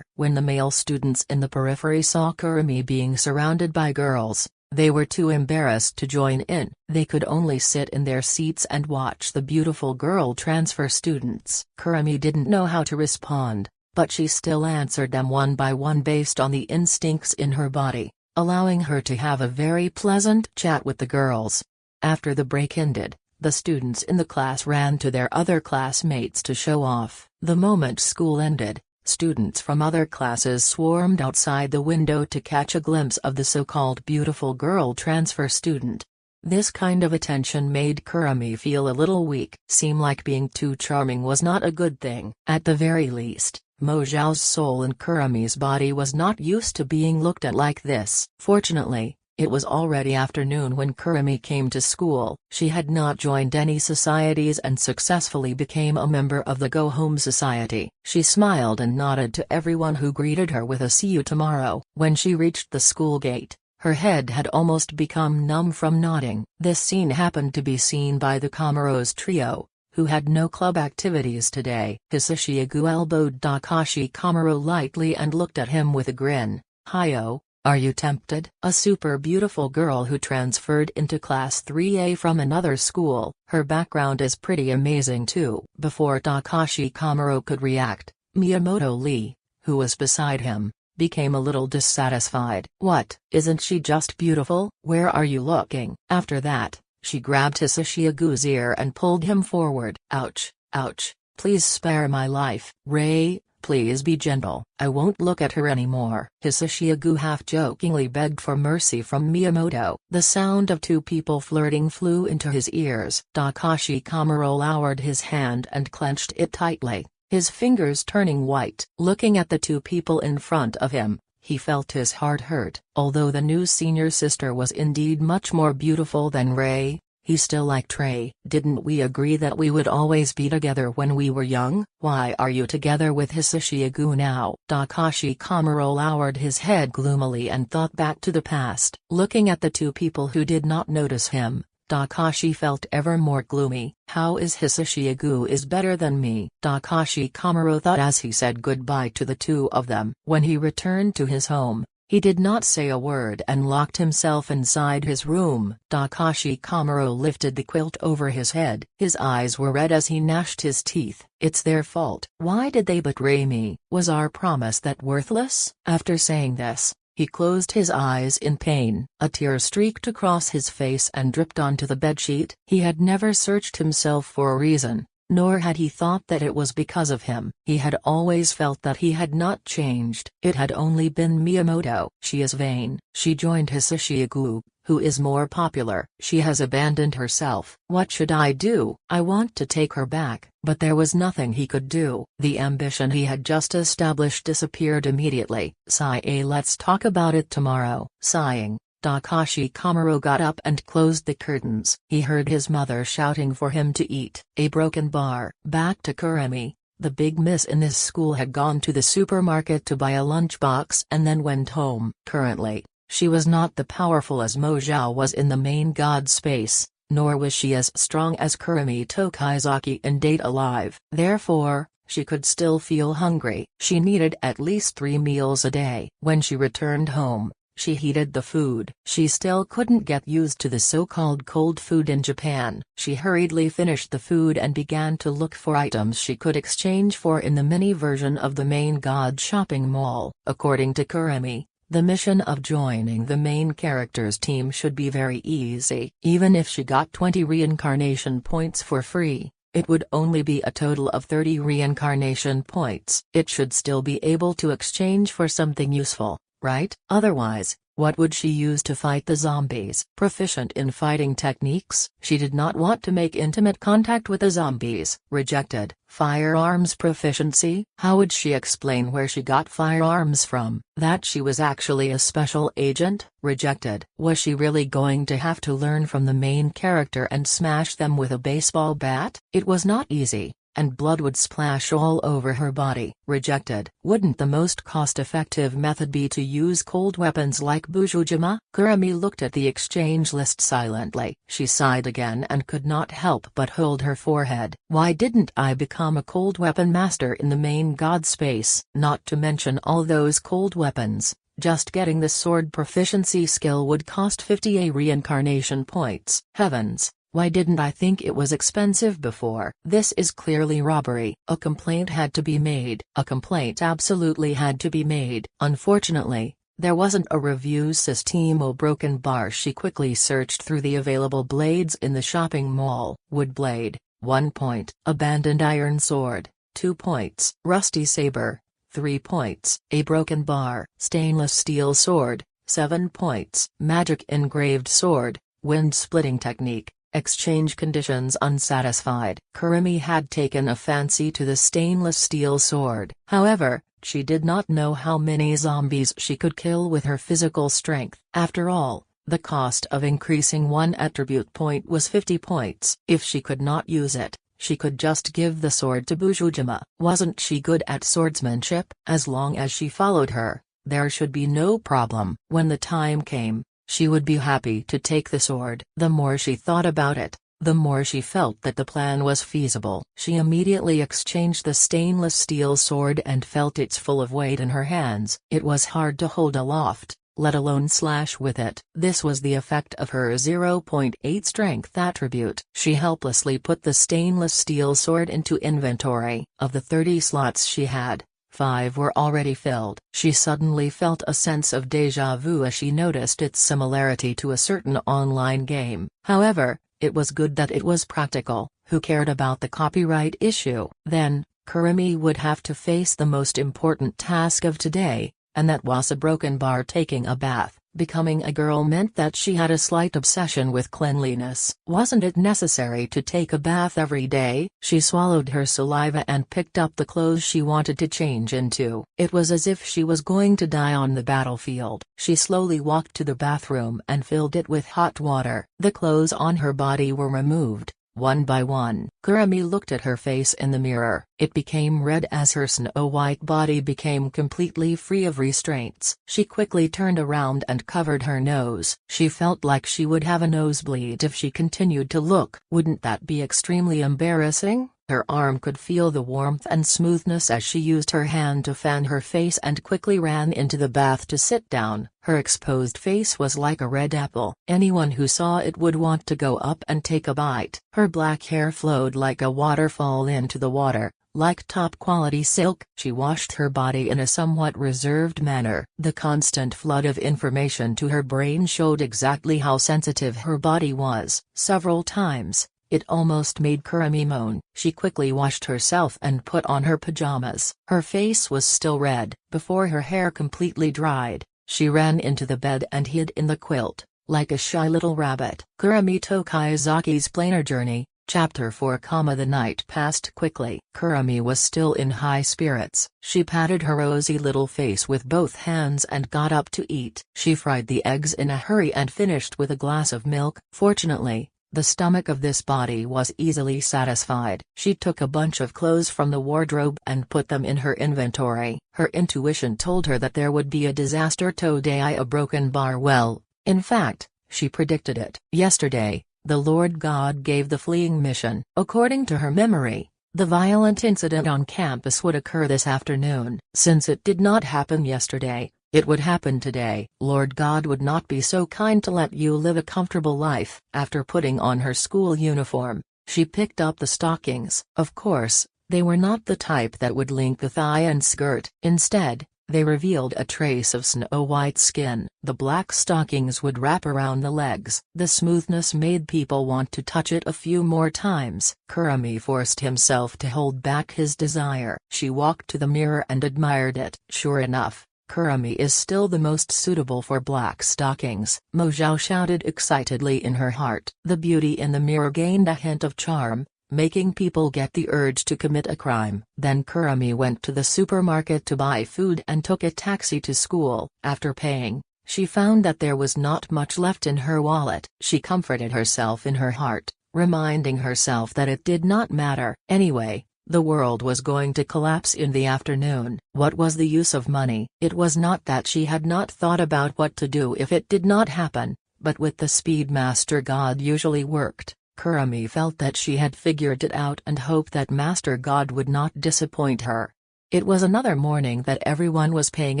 When the male students in the periphery saw Kurumi being surrounded by girls, they were too embarrassed to join in. They could only sit in their seats and watch the beautiful girl transfer students. Kurumi didn't know how to respond, but she still answered them one by one based on the instincts in her body, allowing her to have a very pleasant chat with the girls. After the break ended, the students in the class ran to their other classmates to show off. The moment school ended, students from other classes swarmed outside the window to catch a glimpse of the so-called beautiful girl transfer student. This kind of attention made Kurumi feel a little weak. Seemed like being too charming was not a good thing. At the very least, Mo Zhao's soul in Kurumi's body was not used to being looked at like this. Fortunately, it was already afternoon when Kurumi came to school. She had not joined any societies and successfully became a member of the Go Home Society. She smiled and nodded to everyone who greeted her with a "see you tomorrow." When she reached the school gate, her head had almost become numb from nodding. This scene happened to be seen by the Kamaro's trio, who had no club activities today. Hisashiagu elbowed Takashi Kamaro lightly and looked at him with a grin. "Hiyo, are you tempted?" A super beautiful girl who transferred into Class 3A from another school. Her background is pretty amazing too. Before Takashi Kamaro could react, Miyamoto Lee, who was beside him, became a little dissatisfied. "What? Isn't she just beautiful? Where are you looking?" After that, she grabbed Hisashiagu's ear and pulled him forward. "Ouch, ouch, please spare my life." "Ray, Please be gentle, I won't look at her anymore." Hisashiagu half-jokingly begged for mercy from Miyamoto. The sound of two people flirting flew into his ears. Takashi Komuro lowered his hand and clenched it tightly, his fingers turning white. Looking at the two people in front of him, he felt his heart hurt. Although the new senior sister was indeed much more beautiful than Rei, he still liked Rei. "Didn't we agree that we would always be together when we were young? Why are you together with Hisashiagu now?" Takashi Komuro lowered his head gloomily and thought back to the past. Looking at the two people who did not notice him, Takashi felt ever more gloomy. "How is Hisashiagu is better than me?" Takashi Komuro thought as he said goodbye to the two of them. When he returned to his home, he did not say a word and locked himself inside his room. Takashi Komuro lifted the quilt over his head. His eyes were red as he gnashed his teeth. "It's their fault. Why did they betray me? Was our promise that worthless?" After saying this, he closed his eyes in pain. A tear streaked across his face and dripped onto the bedsheet. He had never searched himself for a reason, nor had he thought that it was because of him. He had always felt that he had not changed. It had only been Miyamoto. "She is vain. She joined Hisashiagu, who is more popular. She has abandoned herself. What should I do? I want to take her back." But there was nothing he could do. The ambition he had just established disappeared immediately. Let's talk about it tomorrow." Sighing, Takashi Komuro got up and closed the curtains. He heard his mother shouting for him to eat. A broken bar. Back to Kurumi, the big miss in this school had gone to the supermarket to buy a lunchbox and then went home. Currently, she was not the powerful as Mojao was in the main god space, nor was she as strong as Kurumi Tokisakis in Date Alive. Therefore, she could still feel hungry. She needed at least 3 meals a day. When she returned home, she heated the food. She still couldn't get used to the so-called cold food in Japan. She hurriedly finished the food and began to look for items she could exchange for in the mini version of the main god shopping mall. According to Kurumi, the mission of joining the main character's team should be very easy. Even if she got 20 reincarnation points for free, it would only be a total of 30 reincarnation points. It should still be able to exchange for something useful, right? Otherwise, what would she use to fight the zombies? Proficient in fighting techniques? She did not want to make intimate contact with the zombies. Rejected. Firearms proficiency? How would she explain where she got firearms from? That she was actually a special agent? Rejected. Was she really going to have to learn from the main character and smash them with a baseball bat? It was not easy, and blood would splash all over her body. Rejected. Wouldn't the most cost-effective method be to use cold weapons like Bujujima? Kurumi looked at the exchange list silently. She sighed again and could not help but hold her forehead. Why didn't I become a cold weapon master in the main god space? Not to mention all those cold weapons, just getting the sword proficiency skill would cost 50 reincarnation points. Heavens! Why didn't I think it was expensive before? This is clearly robbery. A complaint had to be made. A complaint absolutely had to be made. Unfortunately, there wasn't a review system or broken bar. She quickly searched through the available blades in the shopping mall. Wood blade, 1 point. Abandoned iron sword, 2 points. Rusty saber, 3 points. A broken bar. Stainless steel sword, 7 points. Magic engraved sword, wind splitting technique. Exchange conditions unsatisfied. Kurumi had taken a fancy to the stainless steel sword. However, she did not know how many zombies she could kill with her physical strength. After all, the cost of increasing one attribute point was 50 points. If she could not use it, she could just give the sword to Bujujima. Wasn't she good at swordsmanship? As long as she followed her, there should be no problem. When the time came, she would be happy to take the sword. The more she thought about it, the more she felt that the plan was feasible. She immediately exchanged the stainless steel sword and felt its full of weight in her hands. It was hard to hold aloft, let alone slash with it. This was the effect of her 0.8 strength attribute. She helplessly put the stainless steel sword into inventory. Of the 30 slots she had, 5 were already filled. She suddenly felt a sense of déjà vu as she noticed its similarity to a certain online game. However, it was good that it was practical. Who cared about the copyright issue? Then, Kurumi would have to face the most important task of today, and that was a broken bar. Taking a bath. Becoming a girl meant that she had a slight obsession with cleanliness. Wasn't it necessary to take a bath every day? She swallowed her saliva and picked up the clothes she wanted to change into. It was as if she was going to die on the battlefield. She slowly walked to the bathroom and filled it with hot water. The clothes on her body were removed, one by one. Kurumi looked at her face in the mirror. It became red as her snow-white body became completely free of restraints. She quickly turned around and covered her nose. She felt like she would have a nosebleed if she continued to look. Wouldn't that be extremely embarrassing? Her arm could feel the warmth and smoothness as she used her hand to fan her face and quickly ran into the bath to sit down. Her exposed face was like a red apple. Anyone who saw it would want to go up and take a bite. Her black hair flowed like a waterfall into the water, like top-quality silk. She washed her body in a somewhat reserved manner. The constant flood of information to her brain showed exactly how sensitive her body was. Several times, it almost made Kurumi moan. She quickly washed herself and put on her pajamas. Her face was still red. Before her hair completely dried, she ran into the bed and hid in the quilt, like a shy little rabbit. Kurumi Tokisaki's Planar Journey, Chapter 4, The night passed quickly. Kurumi was still in high spirits. She patted her rosy little face with both hands and got up to eat. She fried the eggs in a hurry and finished with a glass of milk. Fortunately, the stomach of this body was easily satisfied. She took a bunch of clothes from the wardrobe and put them in her inventory. Her intuition told her that there would be a disaster today, a broken bar. Well, in fact, she predicted it. Yesterday, the Lord God gave the fleeing mission. According to her memory, the violent incident on campus would occur this afternoon. Since it did not happen yesterday, it would happen today. Lord God would not be so kind to let you live a comfortable life. After putting on her school uniform, she picked up the stockings. Of course, they were not the type that would link the thigh and skirt. Instead, they revealed a trace of snow-white skin. The black stockings would wrap around the legs. The smoothness made people want to touch it a few more times. Kurumi forced himself to hold back his desire. She walked to the mirror and admired it. Sure enough, Kurumi is still the most suitable for black stockings. Mojao shouted excitedly in her heart. The beauty in the mirror gained a hint of charm, making people get the urge to commit a crime. Then Kurumi went to the supermarket to buy food and took a taxi to school. After paying, she found that there was not much left in her wallet. She comforted herself in her heart, reminding herself that it did not matter. Anyway, the world was going to collapse in the afternoon. What was the use of money? It was not that she had not thought about what to do if it did not happen, but with the speed Master God usually worked, Kurumi felt that she had figured it out and hoped that Master God would not disappoint her. It was another morning that everyone was paying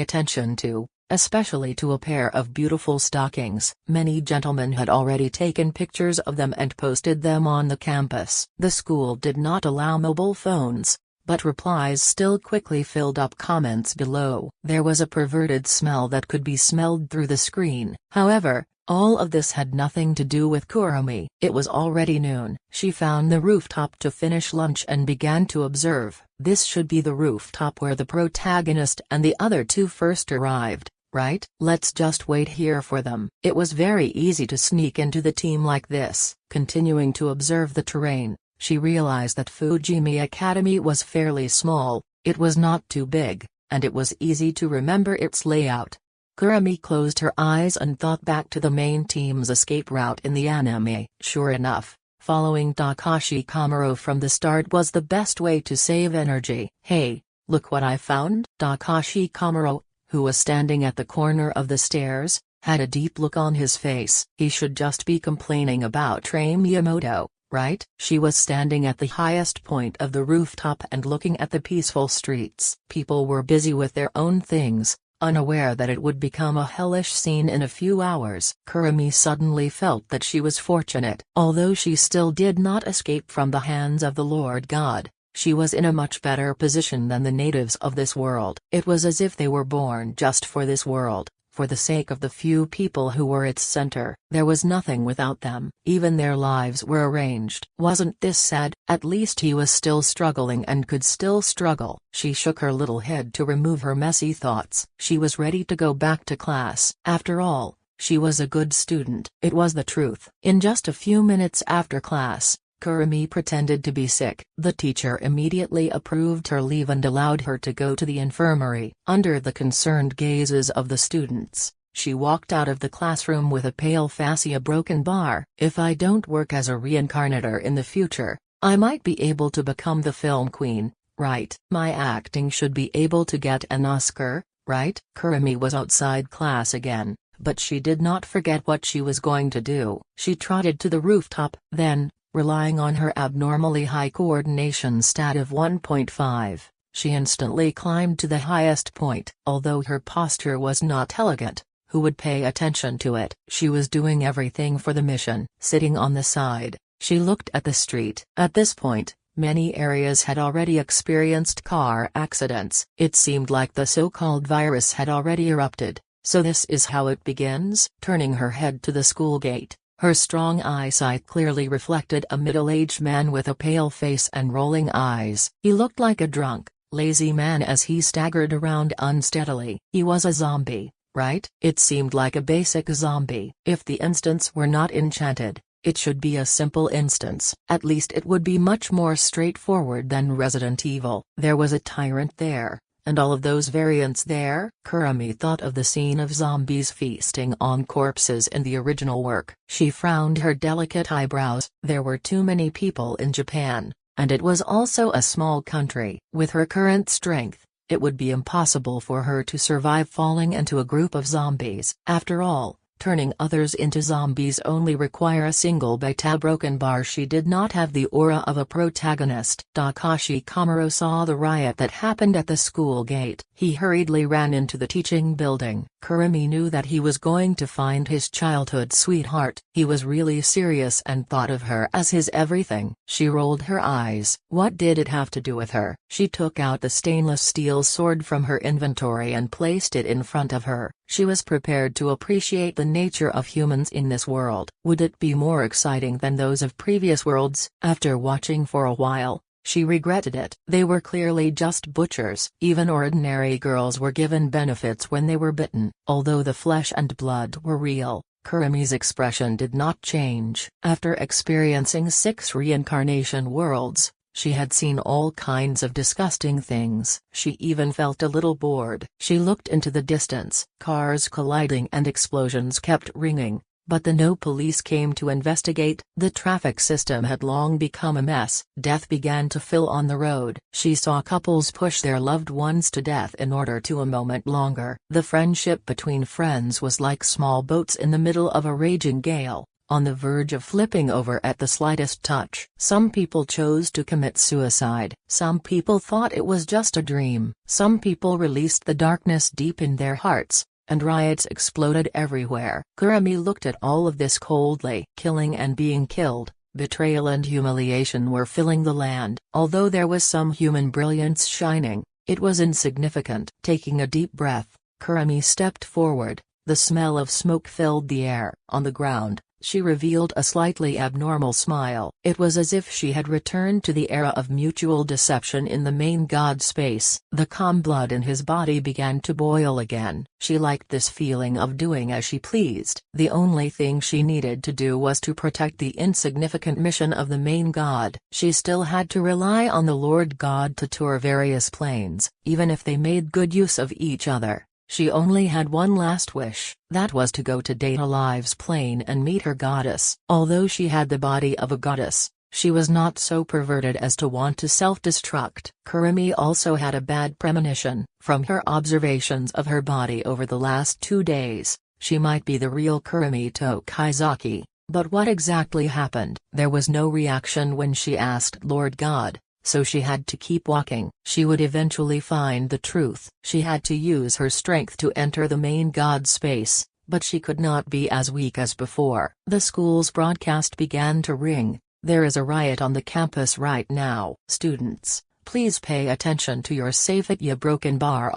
attention to, especially to a pair of beautiful stockings. Many gentlemen had already taken pictures of them and posted them on the campus. The school did not allow mobile phones, but replies still quickly filled up comments below. There was a perverted smell that could be smelled through the screen. However, all of this had nothing to do with Kurumi. It was already noon. She found the rooftop to finish lunch and began to observe. This should be the rooftop where the protagonist and the other two first arrived, right? Let's just wait here for them. It was very easy to sneak into the team like this. Continuing to observe the terrain, she realized that Fujimi Academy was fairly small, it was not too big, and it was easy to remember its layout. Kurumi closed her eyes and thought back to the main team's escape route in the anime. Sure enough, following Takashi Komuro from the start was the best way to save energy. Hey, look what I found! Takashi Komuro, who was standing at the corner of the stairs, had a deep look on his face. He should just be complaining about Miyamoto, right? She was standing at the highest point of the rooftop and looking at the peaceful streets. People were busy with their own things, unaware that it would become a hellish scene in a few hours. Kurumi suddenly felt that she was fortunate. Although she still did not escape from the hands of the Lord God, she was in a much better position than the natives of this world. It was as if they were born just for this world. for the sake of the few people who were its center. There was nothing without them. Even their lives were arranged. Wasn't this sad? At least he was still struggling and could still struggle. She shook her little head to remove her messy thoughts. She was ready to go back to class. After all, she was a good student. It was the truth. In just a few minutes after class, Kurumi pretended to be sick. The teacher immediately approved her leave and allowed her to go to the infirmary. Under the concerned gazes of the students, she walked out of the classroom with a pale face, a broken bar. If I don't work as a reincarnator in the future, I might be able to become the film queen, right? My acting should be able to get an Oscar, right? Kurumi was outside class again, but she did not forget what she was going to do. She trotted to the rooftop, then, relying on her abnormally high coordination stat of 1.5, she instantly climbed to the highest point. Although her posture was not elegant, who would pay attention to it? She was doing everything for the mission. Sitting on the side, she looked at the street. At this point, many areas had already experienced car accidents. It seemed like the so-called virus had already erupted. So this is how it begins? Turning her head to the school gate, her strong eyesight clearly reflected a middle-aged man with a pale face and rolling eyes. He looked like a drunk, lazy man as he staggered around unsteadily. He was a zombie, right? It seemed like a basic zombie. If the instance were not enchanted, it should be a simple instance. At least it would be much more straightforward than Resident Evil. There was a tyrant there, and all of those variants there. Kurumi thought of the scene of zombies feasting on corpses in the original work. She frowned her delicate eyebrows. There were too many people in Japan, and it was also a small country. With her current strength, it would be impossible for her to survive falling into a group of zombies. After all, turning others into zombies only require a single beta broken bar. She did not have the aura of a protagonist. Takashi Komuro saw the riot that happened at the school gate. He hurriedly ran into the teaching building. Kurumi knew that he was going to find his childhood sweetheart. He was really serious and thought of her as his everything. She rolled her eyes. What did it have to do with her? She took out the stainless steel sword from her inventory and placed it in front of her. She was prepared to appreciate the nature of humans in this world. Would it be more exciting than those of previous worlds? After watching for a while, she regretted it. They were clearly just butchers. Even ordinary girls were given benefits when they were bitten. Although the flesh and blood were real, Kurumi's expression did not change. After experiencing 6 reincarnation worlds, she had seen all kinds of disgusting things. She even felt a little bored. She looked into the distance. Cars colliding and explosions kept ringing, but no police came to investigate. The traffic system had long become a mess. Death began to fill on the road. She saw couples push their loved ones to death in order to a moment longer. The friendship between friends was like small boats in the middle of a raging gale, on the verge of flipping over at the slightest touch. Some people chose to commit suicide. Some people thought it was just a dream. Some people released the darkness deep in their hearts, and riots exploded everywhere. Kurumi looked at all of this coldly. Killing and being killed, betrayal and humiliation were filling the land. Although there was some human brilliance shining, it was insignificant. Taking a deep breath, Kurumi stepped forward. The smell of smoke filled the air. On the ground, she revealed a slightly abnormal smile. It was as if she had returned to the era of mutual deception in the main god space. The calm blood in his body began to boil again. She liked this feeling of doing as she pleased. The only thing she needed to do was to protect the insignificant mission of the main god. She still had to rely on the Lord God to tour various planes, even if they made good use of each other. She only had one last wish, that was to go to Data Live's plane and meet her goddess. Although she had the body of a goddess, she was not so perverted as to want to self-destruct. Kurumi also had a bad premonition. From her observations of her body over the last 2 days, she might be the real Kurumi Tokisakis. But what exactly happened? There was no reaction when she asked Lord God, so she had to keep walking. She would eventually find the truth. She had to use her strength to enter the main god space, but she could not be as weak as before. The school's broadcast began to ring. There is a riot on the campus right now. Students, please pay attention to your safe at your broken bar.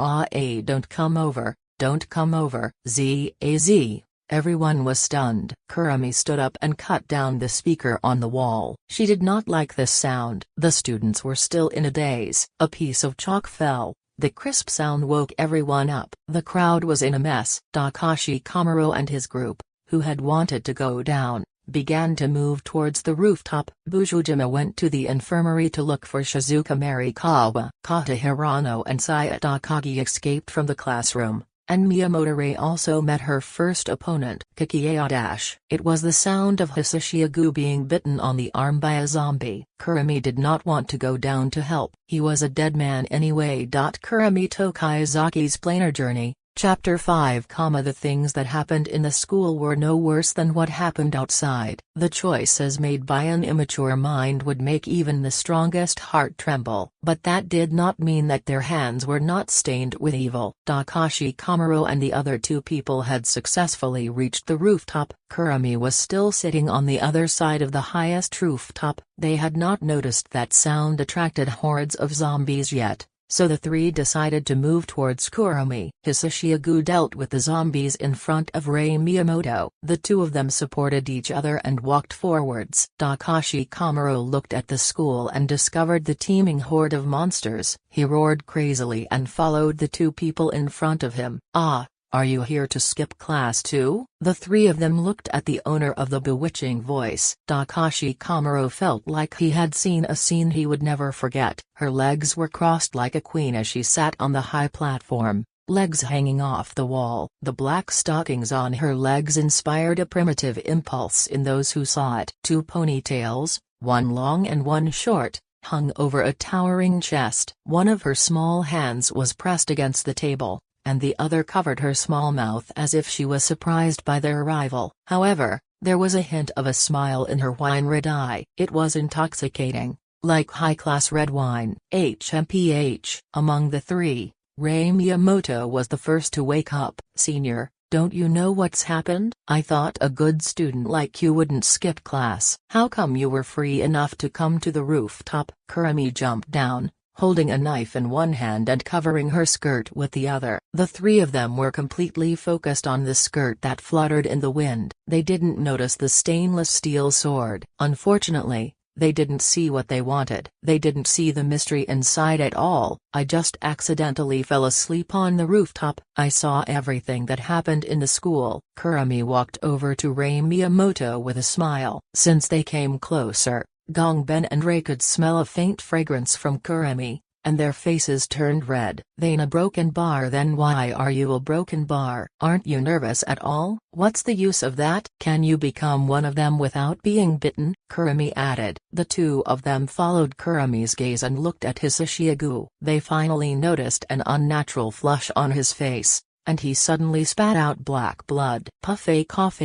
Don't come over. don't come over. Zaz. Everyone was stunned. Kurumi stood up and cut down the speaker on the wall. She did not like this sound. The students were still in a daze. A piece of chalk fell. The crisp sound woke everyone up. The crowd was in a mess. Takashi Komuro and his group, who had wanted to go down, began to move towards the rooftop. Bujujima went to the infirmary to look for Shizuka Marikawa. Kata Hirano and Saya Takagi escaped from the classroom, and Miyamoto also met her first opponent, Kikiya-. It was the sound of Hisashiagu being bitten on the arm by a zombie. Kurumi did not want to go down to help. He was a dead man anyway. Kurumi Tokisaki's Planar Journey, Chapter 5, The things that happened in the school were no worse than what happened outside. The choices made by an immature mind would make even the strongest heart tremble. But that did not mean that their hands were not stained with evil. Takashi Komuro and the other two people had successfully reached the rooftop. Kurumi was still sitting on the other side of the highest rooftop. They had not noticed that sound attracted hordes of zombies yet, so the three decided to move towards Kurumi. Hisashiagu dealt with the zombies in front of Rei Miyamoto. The two of them supported each other and walked forwards. Takashi Komuro looked at the school and discovered the teeming horde of monsters. He roared crazily and followed the two people in front of him. "Ah, are you here to skip class too?" The three of them looked at the owner of the bewitching voice. Takashi Komuro felt like he had seen a scene he would never forget. Her legs were crossed like a queen as she sat on the high platform, legs hanging off the wall. The black stockings on her legs inspired a primitive impulse in those who saw it. Two ponytails, one long and one short, hung over a towering chest. One of her small hands was pressed against the table, and the other covered her small mouth as if she was surprised by their arrival. However, there was a hint of a smile in her wine-red eye. It was intoxicating, like high-class red wine. HMPH. Among the three, Rei Miyamoto was the first to wake up. "Senior, don't you know what's happened? I thought a good student like you wouldn't skip class. How come you were free enough to come to the rooftop?" Kurumi jumped down, holding a knife in one hand and covering her skirt with the other. The three of them were completely focused on the skirt that fluttered in the wind. They didn't notice the stainless steel sword. Unfortunately, they didn't see what they wanted. They didn't see the mystery inside at all. "I just accidentally fell asleep on the rooftop. I saw everything that happened in the school." Kurumi walked over to Rei Miyamoto with a smile. Since they came closer, Gongben and Rei could smell a faint fragrance from Kurumi, and their faces turned red. "They in a broken bar? Then why are you a broken bar? Aren't you nervous at all? What's the use of that? Can you become one of them without being bitten?" Kurumi added. The two of them followed Kurumi's gaze and looked at Hisashiagu. They finally noticed an unnatural flush on his face, and he suddenly spat out black blood. Puff a cough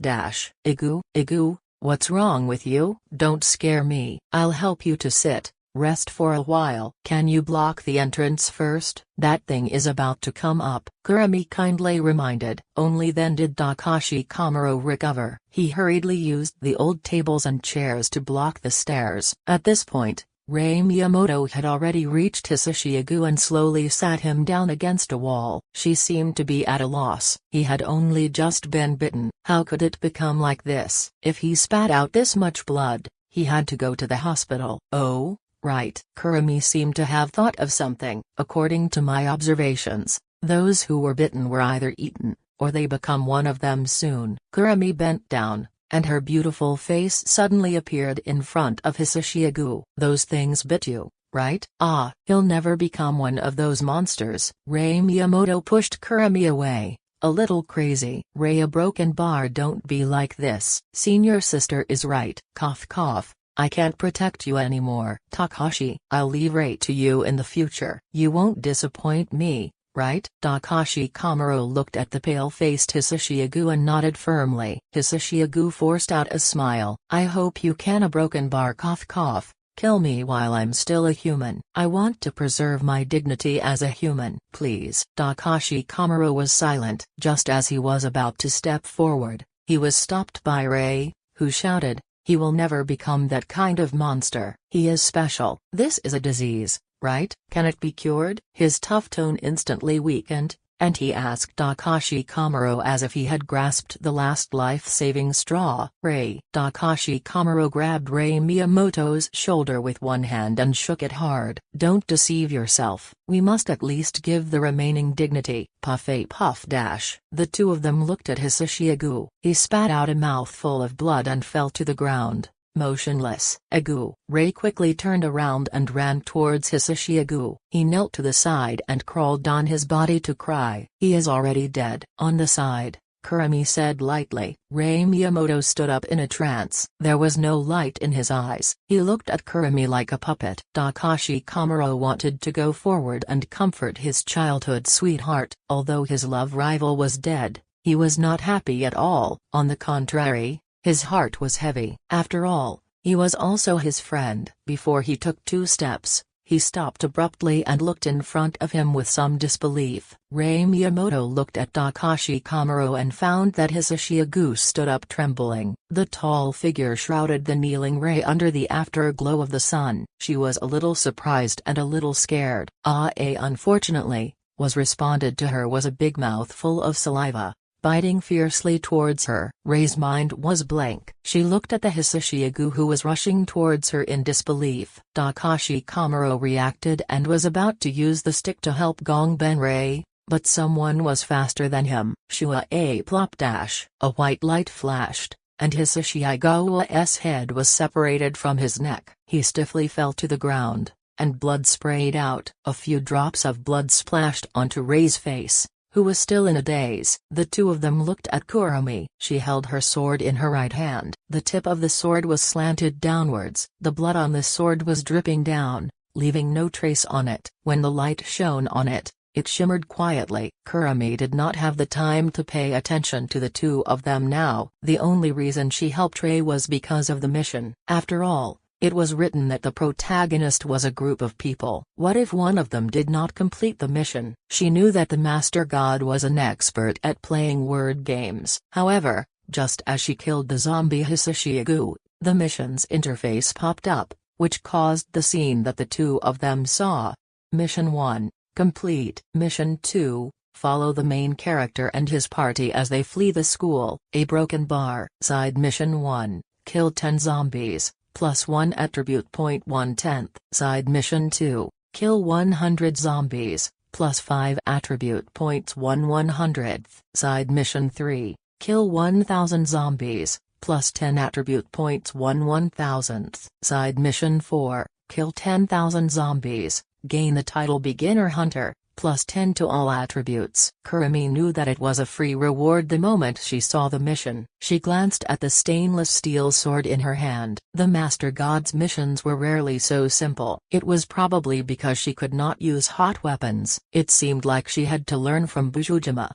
dash. Igu, what's wrong with you? Don't scare me. I'll help you to sit, rest for a while. Can you block the entrance first? That thing is about to come up, Kurumi kindly reminded. Only then did Takashi Komuro recover. He hurriedly used the old tables and chairs to block the stairs. At this point, Rei Miyamoto had already reached Hisashiagu and slowly sat him down against a wall. She seemed to be at a loss. He had only just been bitten. How could it become like this? If he spat out this much blood, he had to go to the hospital. "Oh, right." Kurumi seemed to have thought of something. "According to my observations, those who were bitten were either eaten, or they become one of them soon." Kurumi bent down, and her beautiful face suddenly appeared in front of Hisashiagu. "Those things bit you, right?" "Ah, he'll never become one of those monsters." Rei Miyamoto pushed Kurumi away. "A little crazy." "Rei, a broken bar, don't be like this." "Senior sister is right." Cough cough. "I can't protect you anymore." "Takashi, I'll leave Rei to you in the future." "You won't disappoint me, right?" Takashi Komuro looked at the pale-faced Hisashiagu and nodded firmly. Hisashiagu forced out a smile. "I hope you can. A broken bar. Cough cough. Kill me while I'm still a human. I want to preserve my dignity as a human. Please." Takashi Komuro was silent. Just as he was about to step forward, he was stopped by Rei, who shouted, "He will never become that kind of monster. He is special. This is a disease, right? Can it be cured?" His tough tone instantly weakened. And he asked Takashi Komuro as if he had grasped the last life-saving straw. Rei. Takashi Komuro grabbed Rei Miyamoto's shoulder with one hand and shook it hard. Don't deceive yourself. We must at least give the remaining dignity. Puff a puff dash. The two of them looked at Hisashiagu. He spat out a mouthful of blood and fell to the ground, motionless. Agu. Rei quickly turned around and ran towards Hisashiagu. He knelt to the side and crawled on his body to cry. He is already dead. On the side, Kurumi said lightly. Rei Miyamoto stood up in a trance. There was no light in his eyes. He looked at Kurumi like a puppet. Takashi Komuro wanted to go forward and comfort his childhood sweetheart. Although his love rival was dead, he was not happy at all. On the contrary, his heart was heavy. After all, he was also his friend. Before he took 2 steps, he stopped abruptly and looked in front of him with some disbelief. Rei Miyamoto looked at Takashi Komuro and found that Hisashiagu stood up trembling. The tall figure shrouded the kneeling Rei under the afterglow of the sun. She was a little surprised and a little scared. Unfortunately, was responded to her was a big mouthful of saliva, biting fiercely towards her. Rei's mind was blank. She looked at the Hisashiagu who was rushing towards her in disbelief. Takashi Komuro reacted and was about to use the stick to help Gongben Rei, but someone was faster than him. Shua a plop dash. A white light flashed, and Hisashiagu's head was separated from his neck. He stiffly fell to the ground, and blood sprayed out. A few drops of blood splashed onto Rei's face, who was still in a daze. The two of them looked at Kurumi. She held her sword in her right hand. The tip of the sword was slanted downwards. The blood on the sword was dripping down, leaving no trace on it. When the light shone on it, it shimmered quietly. Kurumi did not have the time to pay attention to the two of them now. The only reason she helped Rei was because of the mission. After all, it was written that the protagonist was a group of people. What if one of them did not complete the mission? She knew that the Master God was an expert at playing word games. However, just as she killed the zombie Hisashiagu, the mission's interface popped up, which caused the scene that the two of them saw. Mission 1, complete. Mission 2, follow the main character and his party as they flee the school. A broken bar. Side Mission 1, kill 10 zombies. +1 attribute point 1/10. Side Mission 2, kill 100 zombies, +5 attribute points 1/100th. Side Mission 3, kill 1000 zombies, +10 attribute points 1/1000th. Side Mission 4, kill 10,000 zombies, gain the title Beginner Hunter, +10 to all attributes. Kurumi knew that it was a free reward the moment she saw the mission. She glanced at the stainless steel sword in her hand. The Master God's missions were rarely so simple. It was probably because she could not use hot weapons. It seemed like she had to learn from Bujujima.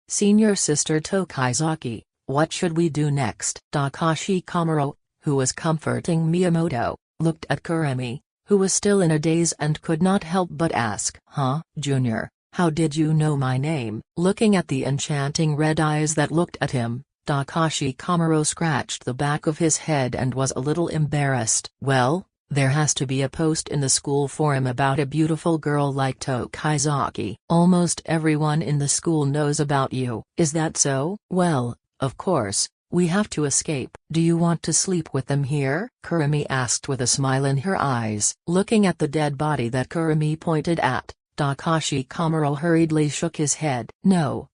Senior Sister Tokisakis, what should we do next? Takashi Komuro, who was comforting Miyamoto, looked at Kurumi, who was still in a daze and could not help but ask, Junior, how did you know my name? Looking at the enchanting red eyes that looked at him, Takashi Komuro scratched the back of his head and was a little embarrassed. Well, there has to be a post in the school forum about a beautiful girl like Tokisakis. Almost everyone in the school knows about you. Is that so? Well, of course. We have to escape. Do you want to sleep with them here? Kurumi asked with a smile in her eyes. Looking at the dead body that Kurumi pointed at, Takashi Komuro hurriedly shook his head. No,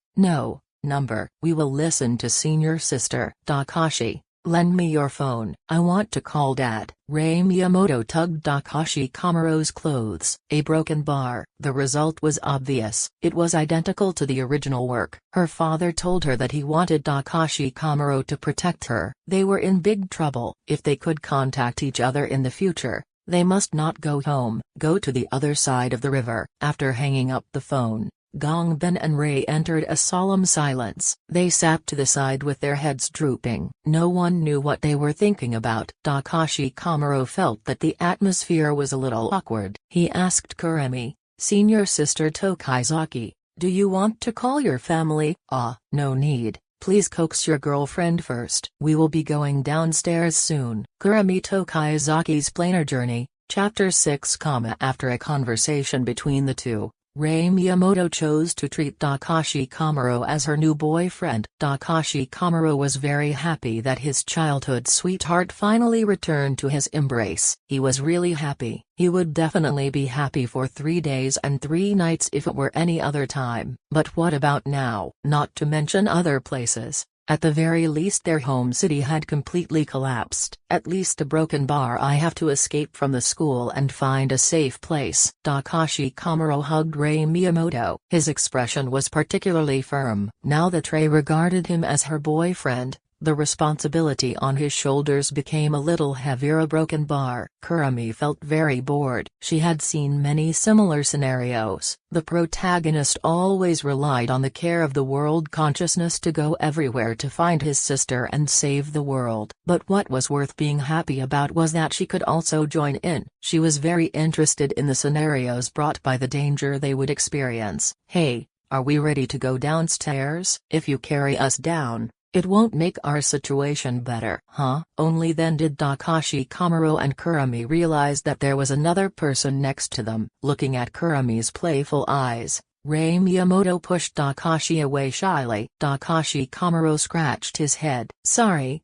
number. We will listen to Senior Sister. Takashi, lend me your phone. I want to call Dad. Rei Miyamoto tugged Takashi Komuro's clothes. A broken bar. The result was obvious. It was identical to the original work. Her father told her that he wanted Takashi Komuro to protect her. They were in big trouble. If they could contact each other in the future, they must not go home. Go to the other side of the river. After hanging up the phone, Gongben and Rei entered a solemn silence. They sat to the side with their heads drooping. No one knew what they were thinking about. Takashi Komuro felt that the atmosphere was a little awkward. He asked Kurumi, Senior Sister Tokisakis, do you want to call your family? No need. Please coax your girlfriend first. We will be going downstairs soon. Kurumi Tokisaki's Planar Journey, Chapter 6, After a conversation between the two, Rei Miyamoto chose to treat Takashi Komuro as her new boyfriend. Takashi Komuro was very happy that his childhood sweetheart finally returned to his embrace. He was really happy. He would definitely be happy for 3 days and 3 nights if it were any other time. But what about now? Not to mention other places. At the very least their home city had completely collapsed. At least a broken bar. I have to escape from the school and find a safe place. Takashi Komuro hugged Rei Miyamoto. His expression was particularly firm. Now that Rei regarded him as her boyfriend, the responsibility on his shoulders became a little heavier. A broken bar. Kurumi felt very bored. She had seen many similar scenarios. The protagonist always relied on the care of the world consciousness to go everywhere to find his sister and save the world. But what was worth being happy about was that she could also join in. She was very interested in the scenarios brought by the danger they would experience. Hey, are we ready to go downstairs? If you carry us down, it won't make our situation better. Huh? Only then did Takashi Komuro and Kurumi realize that there was another person next to them. Looking at Kurumi's playful eyes, Rei Miyamoto pushed Takashi away shyly. Takashi Komuro scratched his head. Sorry,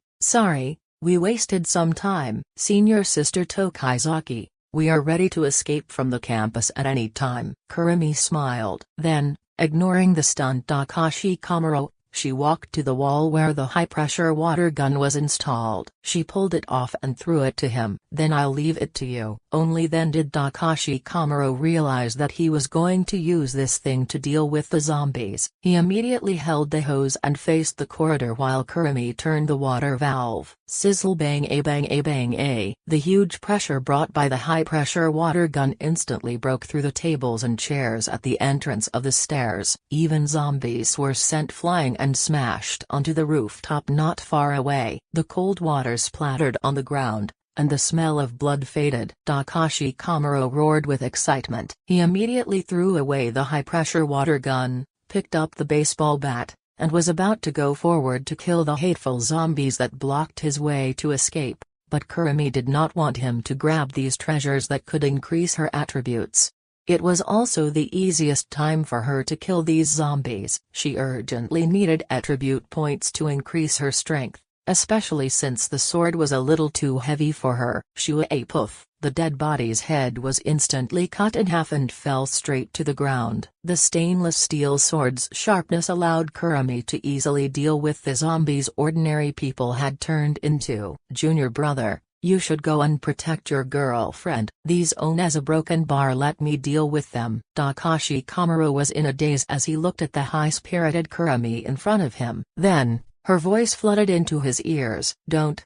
we wasted some time. Senior sister Tokisaki, we are ready to escape from the campus at any time. Kurumi smiled. Then, ignoring the stunned Takashi Komuro, she walked to the wall where the high-pressure water gun was installed. She pulled it off and threw it to him. Then I'll leave it to you. Only then did Takashi Komuro realize that he was going to use this thing to deal with the zombies. He immediately held the hose and faced the corridor while Kurumi turned the water valve. Sizzle bang a bang a bang a. The huge pressure brought by the high-pressure water gun instantly broke through the tables and chairs at the entrance of the stairs. Even zombies were sent flying and smashed onto the rooftop not far away. The cold water splattered on the ground, and the smell of blood faded. Takashi Komuro roared with excitement. He immediately threw away the high-pressure water gun, picked up the baseball bat, and was about to go forward to kill the hateful zombies that blocked his way to escape, but Kurumi did not want him to grab these treasures that could increase her attributes. It was also the easiest time for her to kill these zombies. She urgently needed attribute points to increase her strength, especially since the sword was a little too heavy for her. Shua a poof, the dead body's head was instantly cut in half and fell straight to the ground. The stainless steel sword's sharpness allowed Kurumi to easily deal with the zombies ordinary people had turned into. Junior brother, you should go and protect your girlfriend. These own as a broken bar, let me deal with them. Takashi Komuro was in a daze as he looked at the high-spirited Kurumi in front of him. Then, her voice flooded into his ears. Don't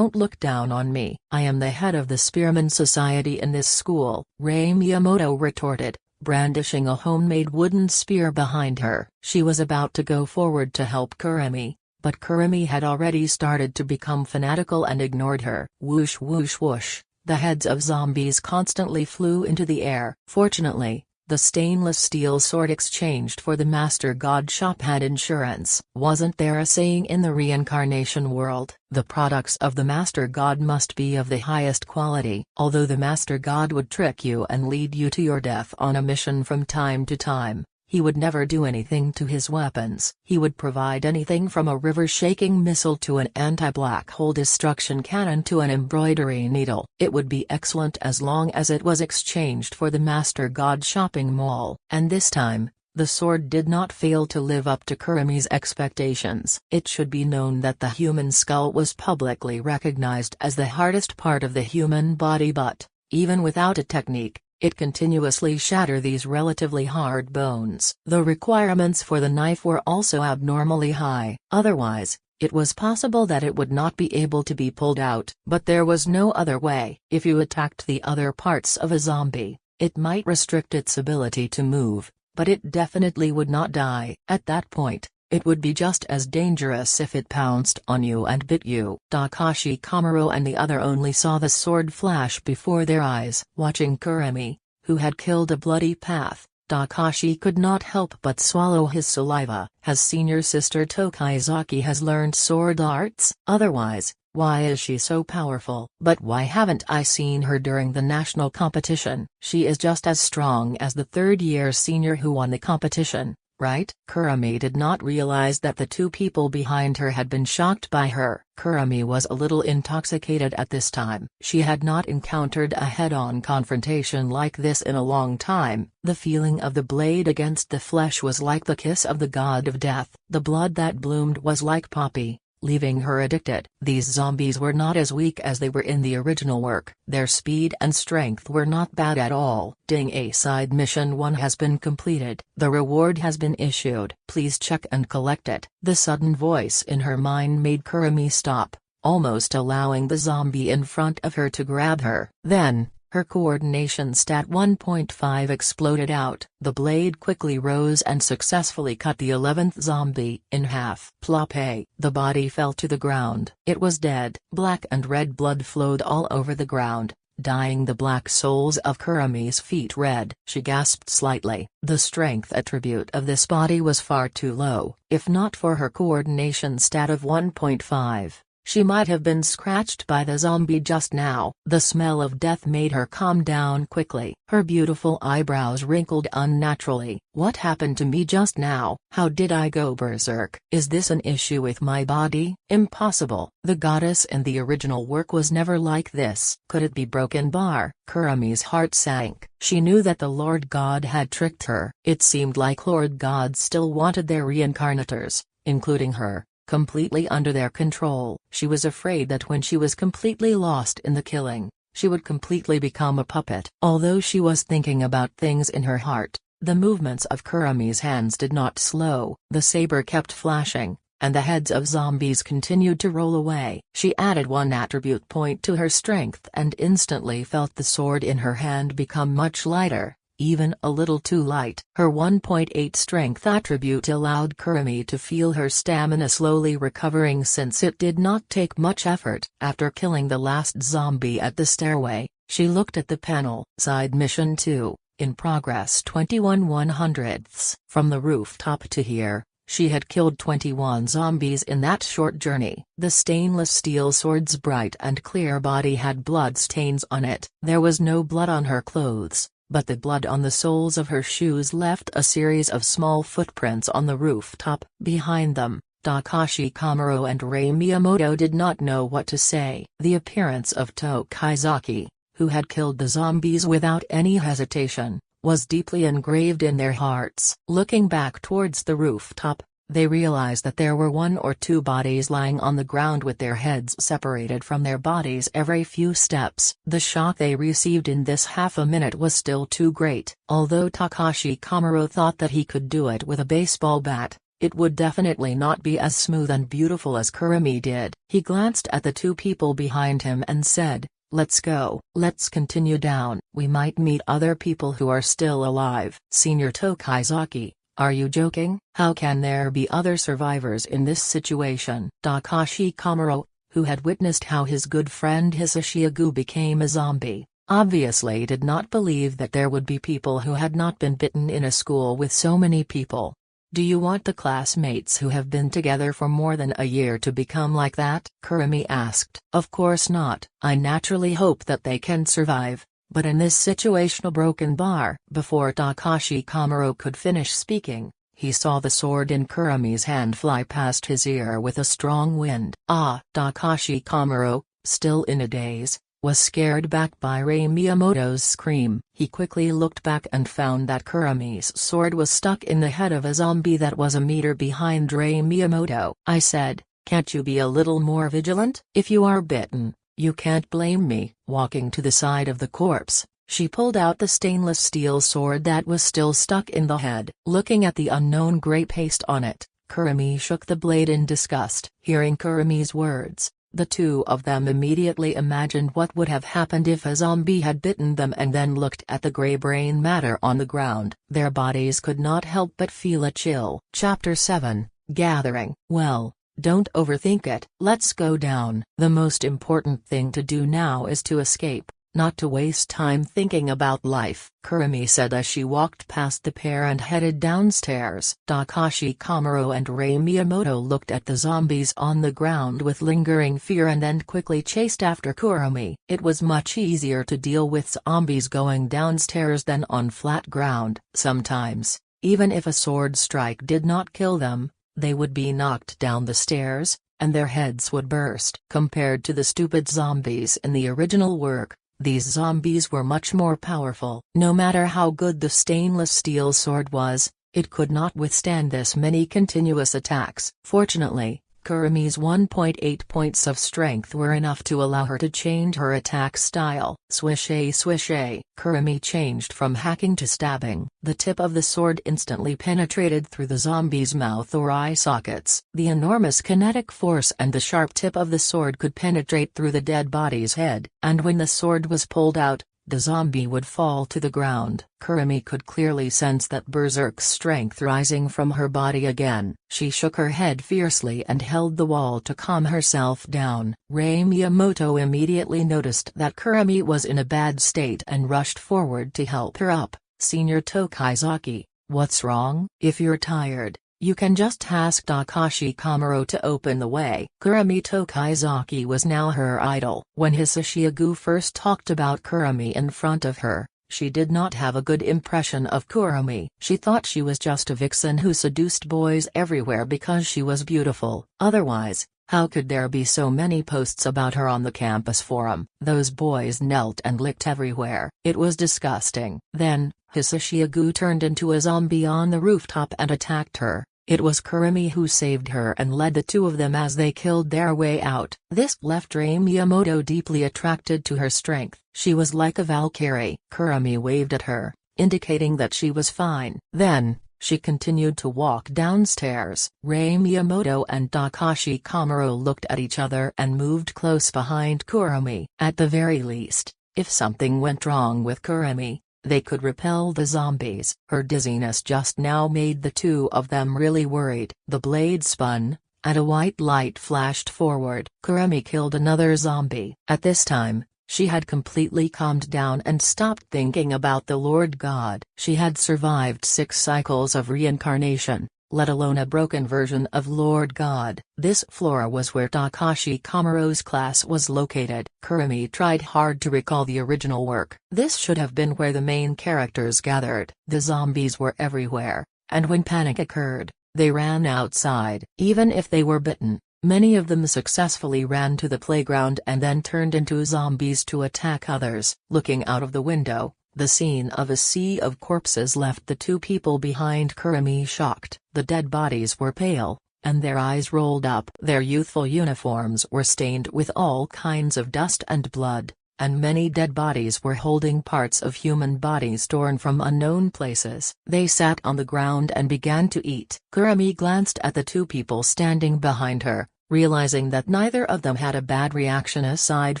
look down on me. I am the head of the Spearman Society in this school, Rei Miyamoto retorted, brandishing a homemade wooden spear behind her. She was about to go forward to help Kurumi, but Kurumi had already started to become fanatical and ignored her. Whoosh whoosh whoosh, the heads of zombies constantly flew into the air. Fortunately, the stainless steel sword exchanged for the Master God shop had insurance. Wasn't there a saying in the reincarnation world? The products of the Master God must be of the highest quality. Although the Master God would trick you and lead you to your death on a mission from time to time, he would never do anything to his weapons. He would provide anything from a river-shaking missile to an anti-black hole destruction cannon to an embroidery needle. It would be excellent as long as it was exchanged for the Master God shopping mall. And this time, the sword did not fail to live up to Kurumi's expectations. It should be known that the human skull was publicly recognized as the hardest part of the human body, but, even without a technique, it continuously shattered these relatively hard bones. The requirements for the knife were also abnormally high. Otherwise, it was possible that it would not be able to be pulled out. But there was no other way. If you attacked the other parts of a zombie, it might restrict its ability to move, but it definitely would not die. At that point, it would be just as dangerous if it pounced on you and bit you. Takashi Komuro and the other only saw the sword flash before their eyes. Watching Kurumi, who had killed a bloody path, Takashi could not help but swallow his saliva. Has senior sister Tokisaki has learned sword arts? Otherwise, Why is she so powerful? But why haven't I seen her during the national competition? She is just as strong as the third-year senior who won the competition, right? Kurumi did not realize that the two people behind her had been shocked by her. Kurumi was a little intoxicated at this time. She had not encountered a head-on confrontation like this in a long time. The feeling of the blade against the flesh was like the kiss of the god of death. The blood that bloomed was like poppy, leaving her addicted. These zombies were not as weak as they were in the original work. Their speed and strength were not bad at all. Ding, a side mission 1 has been completed. The reward has been issued. Please check and collect it. The sudden voice in her mind made Kurumi stop, almost allowing the zombie in front of her to grab her. Then, her coordination stat 1.5 exploded out. The blade quickly rose and successfully cut the 11th zombie in half. Plop. The body fell to the ground. It was dead. Black and red blood flowed all over the ground, dyeing the black soles of Kurumi's feet red. She gasped slightly. The strength attribute of this body was far too low. If not for her coordination stat of 1.5. She might have been scratched by the zombie just now. The smell of death made her calm down quickly. Her beautiful eyebrows wrinkled unnaturally. What happened to me just now? How did I go berserk? Is this an issue with my body? Impossible. The goddess in the original work was never like this. Could it be broken bar? Kurumi's heart sank. She knew that the Lord God had tricked her. It seemed like Lord God still wanted their reincarnators, including her, completely under their control. She was afraid that when she was completely lost in the killing, she would completely become a puppet. Although she was thinking about things in her heart, the movements of Kurumi's hands did not slow. The saber kept flashing, and the heads of zombies continued to roll away. She added 1 attribute point to her strength and instantly felt the sword in her hand become much lighter. Even a little too light. Her 1.8 strength attribute allowed Kurumi to feel her stamina slowly recovering since it did not take much effort. After killing the last zombie at the stairway, she looked at the panel. Side mission 2, in progress 21/100ths. From the rooftop to here, she had killed 21 zombies in that short journey. The stainless steel sword's bright and clear body had blood stains on it. There was no blood on her clothes, but the blood on the soles of her shoes left a series of small footprints on the rooftop. Behind them, Takashi Komuro and Rei Miyamoto did not know what to say. The appearance of Tokisakis, who had killed the zombies without any hesitation, was deeply engraved in their hearts. Looking back towards the rooftop, they realized that there were 1 or 2 bodies lying on the ground with their heads separated from their bodies every few steps. The shock they received in this half a minute was still too great. Although Takashi Komuro thought that he could do it with a baseball bat, it would definitely not be as smooth and beautiful as Kurumi did. He glanced at the 2 people behind him and said, "Let's go. Let's continue down. We might meet other people who are still alive." Senior Tokisakis, are you joking? How can there be other survivors in this situation? Takashi Komuro, who had witnessed how his good friend Hisashiagu became a zombie, obviously did not believe that there would be people who had not been bitten in a school with so many people. Do you want the classmates who have been together for more than a year to become like that? Kurumi asked. Of course not. I naturally hope that they can survive. But in this situational broken bar. Before Takashi Komuro could finish speaking, he saw the sword in Kurumi's hand fly past his ear with a strong wind. Takashi Komuro, still in a daze, was scared back by Rei Miyamoto's scream. He quickly looked back and found that Kurumi's sword was stuck in the head of a zombie that was a meter behind Rei Miyamoto. I said, can't you be a little more vigilant? If you are bitten, you can't blame me. Walking to the side of the corpse, she pulled out the stainless steel sword that was still stuck in the head. Looking at the unknown gray paste on it, Kurumi shook the blade in disgust. Hearing Kurumi's words, the 2 of them immediately imagined what would have happened if a zombie had bitten them and then looked at the gray brain matter on the ground. Their bodies could not help but feel a chill. Chapter 7, Gathering. Well, don't overthink it. Let's go down. The most important thing to do now is to escape. not to waste time thinking about life," Kurumi said as she walked past the pair and headed downstairs. Takashi Komuro and Rei Miyamoto looked at the zombies on the ground with lingering fear and then quickly chased after Kurumi. It was much easier to deal with zombies going downstairs than on flat ground. Sometimes, even if a sword strike did not kill them, they would be knocked down the stairs, and their heads would burst. Compared to the stupid zombies in the original work, these zombies were much more powerful. No matter how good the stainless steel sword was, it could not withstand this many continuous attacks. Fortunately, Kurumi's 1.8 points of strength were enough to allow her to change her attack style. Swish-a swish-a. Kurumi changed from hacking to stabbing. The tip of the sword instantly penetrated through the zombie's mouth or eye sockets. The enormous kinetic force and the sharp tip of the sword could penetrate through the dead body's head, and when the sword was pulled out, the zombie would fall to the ground. Kurumi could clearly sense that berserk strength rising from her body again. She shook her head fiercely and held the wall to calm herself down. Rei Miyamoto immediately noticed that Kurumi was in a bad state and rushed forward to help her up. "Senior Tokisaki, what's wrong?" "If you're tired, you can just ask Takashi Komuro to open the way." Kurumi Tokisaki was now her idol. When Hisashiagu first talked about Kurumi in front of her, she did not have a good impression of Kurumi. She thought she was just a vixen who seduced boys everywhere because she was beautiful. Otherwise, how could there be so many posts about her on the campus forum? Those boys knelt and licked everywhere. It was disgusting. Then, Hisashiagu turned into a zombie on the rooftop and attacked her. It was Kurumi who saved her and led the two of them as they killed their way out. This left Rei Miyamoto deeply attracted to her strength. She was like a Valkyrie. Kurumi waved at her, indicating that she was fine. Then, she continued to walk downstairs. Rei Miyamoto and Takashi Komuro looked at each other and moved close behind Kurumi. At the very least, if something went wrong with Kurumi, they could repel the zombies. Her dizziness just now made the two of them really worried. The blade spun, and a white light flashed forward. Kurumi killed another zombie. At this time, she had completely calmed down and stopped thinking about the Lord God. She had survived 6 cycles of reincarnation, let alone a broken version of Lord God. This floor was where Takashi Komuro's class was located. Kurumi tried hard to recall the original work. This should have been where the main characters gathered. The zombies were everywhere, and when panic occurred, they ran outside. Even if they were bitten, many of them successfully ran to the playground and then turned into zombies to attack others. Looking out of the window, the scene of a sea of corpses left the two people behind Kurumi shocked. The dead bodies were pale, and their eyes rolled up. Their youthful uniforms were stained with all kinds of dust and blood, and many dead bodies were holding parts of human bodies torn from unknown places. They sat on the ground and began to eat. Kurumi glanced at the two people standing behind her, realizing that neither of them had a bad reaction aside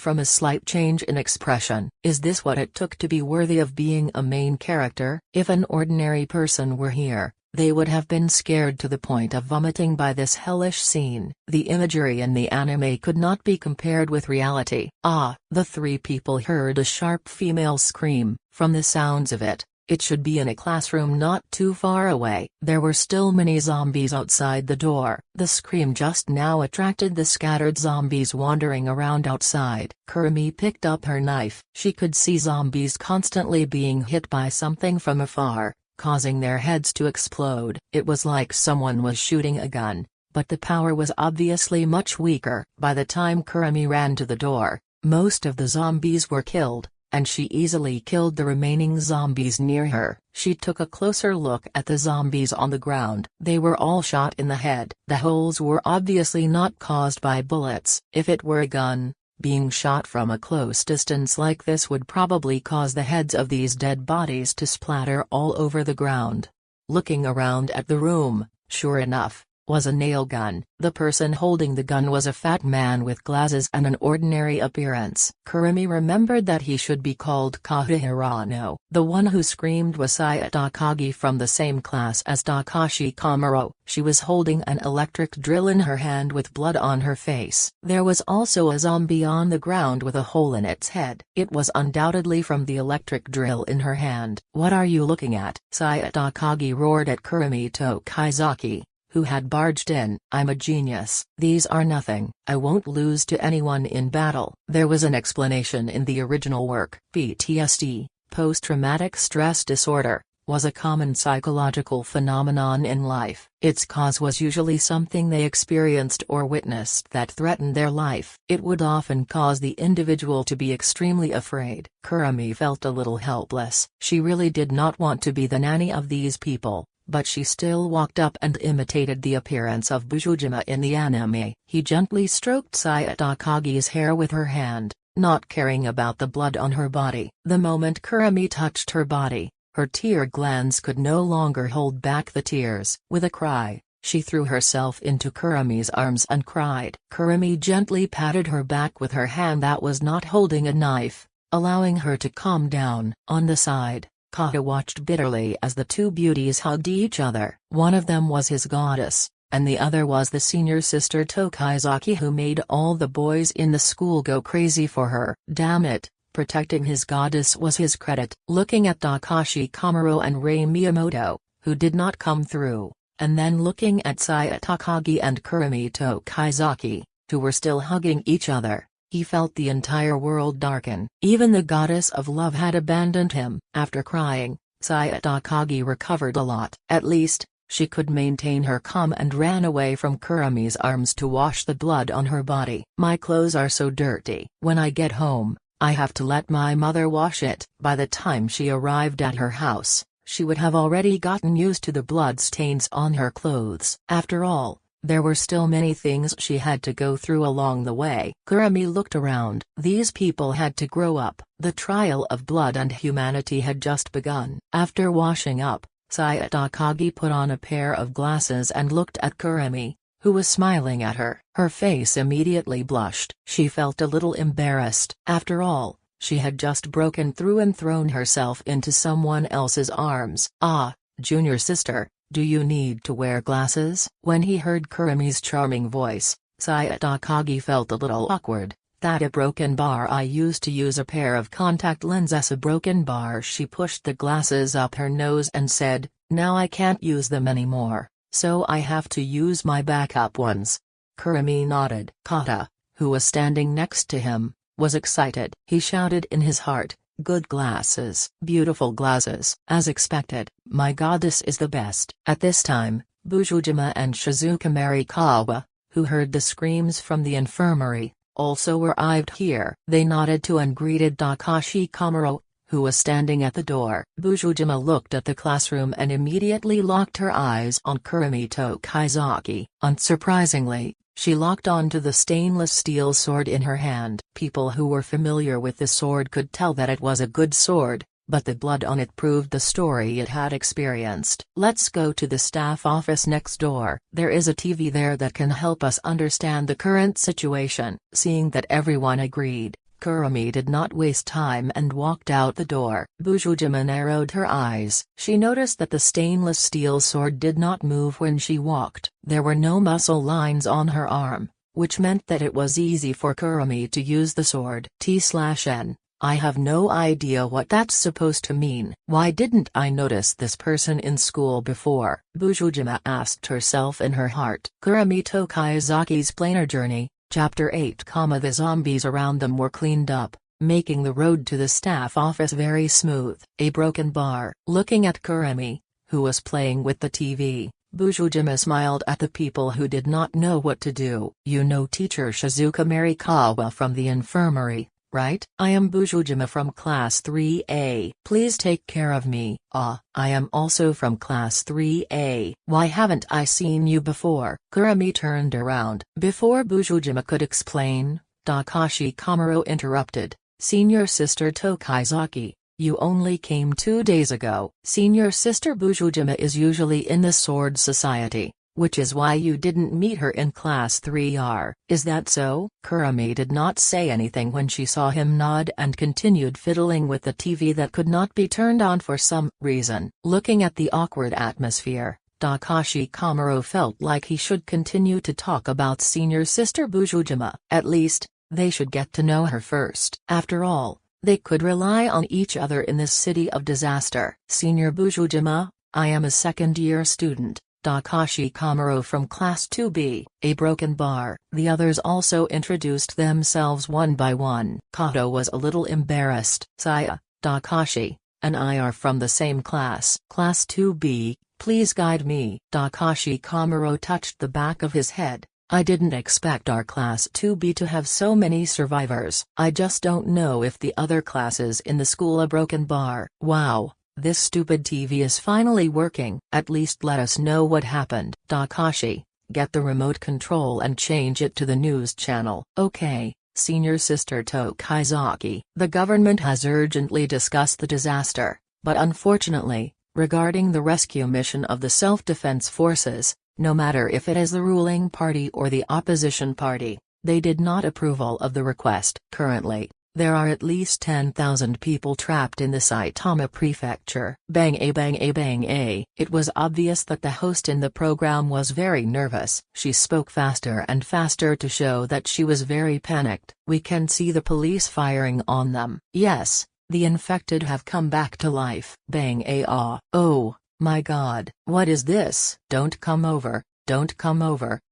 from a slight change in expression. Is this what it took to be worthy of being a main character? If an ordinary person were here, they would have been scared to the point of vomiting by this hellish scene. The imagery in the anime could not be compared with reality. Ah! The three people heard a sharp female scream. From the sounds of it, it should be in a classroom not too far away. There were still many zombies outside the door. The scream just now attracted the scattered zombies wandering around outside. Kurumi picked up her knife. She could see zombies constantly being hit by something from afar, causing their heads to explode. It was like someone was shooting a gun, but the power was obviously much weaker. By the time Kurumi ran to the door, most of the zombies were killed, and she easily killed the remaining zombies near her. She took a closer look at the zombies on the ground. They were all shot in the head. The holes were obviously not caused by bullets. If it were a gun, being shot from a close distance like this would probably cause the heads of these dead bodies to splatter all over the ground. Looking around at the room, sure enough, was a nail gun. The person holding the gun was a fat man with glasses and an ordinary appearance. Kurumi remembered that he should be called Kazuhirano. The one who screamed was Sayatokagi from the same class as Takashi Komuro. She was holding an electric drill in her hand with blood on her face. There was also a zombie on the ground with a hole in its head. It was undoubtedly from the electric drill in her hand. "What are you looking at?" Sayatokagi roared at Kurumi Tokisakis, who had barged in. "I'm a genius. These are nothing. I won't lose to anyone in battle." There was an explanation in the original work. PTSD, post-traumatic stress disorder, was a common psychological phenomenon in life. Its cause was usually something they experienced or witnessed that threatened their life. It would often cause the individual to be extremely afraid. Kurumi felt a little helpless. She really did not want to be the nanny of these people, but she still walked up and imitated the appearance of Bujujima in the anime. He gently stroked Sayatokagi's hair with her hand, not caring about the blood on her body. The moment Kurumi touched her body, her tear glands could no longer hold back the tears. With a cry, she threw herself into Kurumi's arms and cried. Kurumi gently patted her back with her hand that was not holding a knife, allowing her to calm down. On the side, Kata watched bitterly as the two beauties hugged each other. One of them was his goddess, and the other was the senior sister Tokisakis, who made all the boys in the school go crazy for her. Damn it! Protecting his goddess was his credit. Looking at Takashi Komuro and Rei Miyamoto, who did not come through, and then looking at Sayatokagi and Kurumi Tokisakis, who were still hugging each other, he felt the entire world darken. Even the goddess of love had abandoned him. After crying, Sayatokagi recovered a lot. At least, she could maintain her calm and ran away from Kurumi's arms to wash the blood on her body. "My clothes are so dirty. When I get home, I have to let my mother wash it." By the time she arrived at her house, she would have already gotten used to the blood stains on her clothes. After all, there were still many things she had to go through along the way. Kurumi looked around. These people had to grow up. The trial of blood and humanity had just begun. After washing up, Sayatokagi put on a pair of glasses and looked at Kurumi, who was smiling at her. Her face immediately blushed. She felt a little embarrassed. After all, she had just broken through and thrown herself into someone else's arms. "Ah, junior sister, do you need to wear glasses?" When he heard Kurumi's charming voice, Sayatokagi felt a little awkward. "That a broken bar. I used to use a pair of contact lenses." A broken bar. She pushed the glasses up her nose and said, "Now I can't use them anymore, so I have to use my backup ones." Kurumi nodded. Kata, who was standing next to him, was excited. He shouted in his heart, "Good glasses. Beautiful glasses." As expected, "My goddess is the best." At this time, Bujujima and Shizuka Marikawa, who heard the screams from the infirmary, also arrived here. They nodded to and greeted Takashi Komuro, who was standing at the door. Bujujima looked at the classroom and immediately locked her eyes on Kurumi Tokisakis. Unsurprisingly, she locked onto the stainless steel sword in her hand. People who were familiar with the sword could tell that it was a good sword, but the blood on it proved the story it had experienced. "Let's go to the staff office next door. There is a TV there that can help us understand the current situation." Seeing that everyone agreed, Kurumi did not waste time and walked out the door. Bujujima narrowed her eyes. She noticed that the stainless steel sword did not move when she walked. There were no muscle lines on her arm, which meant that it was easy for Kurumi to use the sword. T/N. I have no idea what that's supposed to mean. Why didn't I notice this person in school before? Bujujima asked herself in her heart. Kurumi Tokisaki's Planar Journey, Chapter 8. The zombies around them were cleaned up, making the road to the staff office very smooth. A broken bar. Looking at Kurumi, who was playing with the TV, Bujujima smiled at the people who did not know what to do. "You know teacher Shizuka Marikawa from the infirmary, right?" "I am Bujujima from class 3A. Please take care of me." "Ah, I am also from class 3A. Why haven't I seen you before?" Kurumi turned around. Before Bujujima could explain, Takashi Komuro interrupted. "Senior sister Tokisakis, you only came 2 days ago." Senior sister Bujujima is usually in the Sword Society, which is why you didn't meet her in class 3R. Is that so? Kurumi did not say anything when she saw him nod and continued fiddling with the TV that could not be turned on for some reason. Looking at the awkward atmosphere, Takashi Komuro felt like he should continue to talk about senior sister Bujujima. At least, they should get to know her first. After all, they could rely on each other in this city of disaster. Senior Bujujima, I am a second-year student, Takashi Komuro from Class 2B, a broken bar. The others also introduced themselves one by one. Kato was a little embarrassed. Saya, Takashi, and I are from the same class. Class 2B, please guide me. Takashi Komuro touched the back of his head. I didn't expect our Class 2B to have so many survivors. I just don't know if the other classes in the school a broken bar. Wow, this stupid TV is finally working. At least let us know what happened. Takashi, get the remote control and change it to the news channel. Okay, senior sister Tokisakis. The government has urgently discussed the disaster, but unfortunately, regarding the rescue mission of the self-defense forces, no matter if it is the ruling party or the opposition party, they did not approve of the request. Currently, there are at least 10,000 people trapped in the Saitama prefecture. Bang a bang a bang a. It was obvious that the host in the program was very nervous. She spoke faster and faster to show that she was very panicked. We can see the police firing on them. Yes, the infected have come back to life. Bang a ah. Oh. My God, what is this? Don't come over,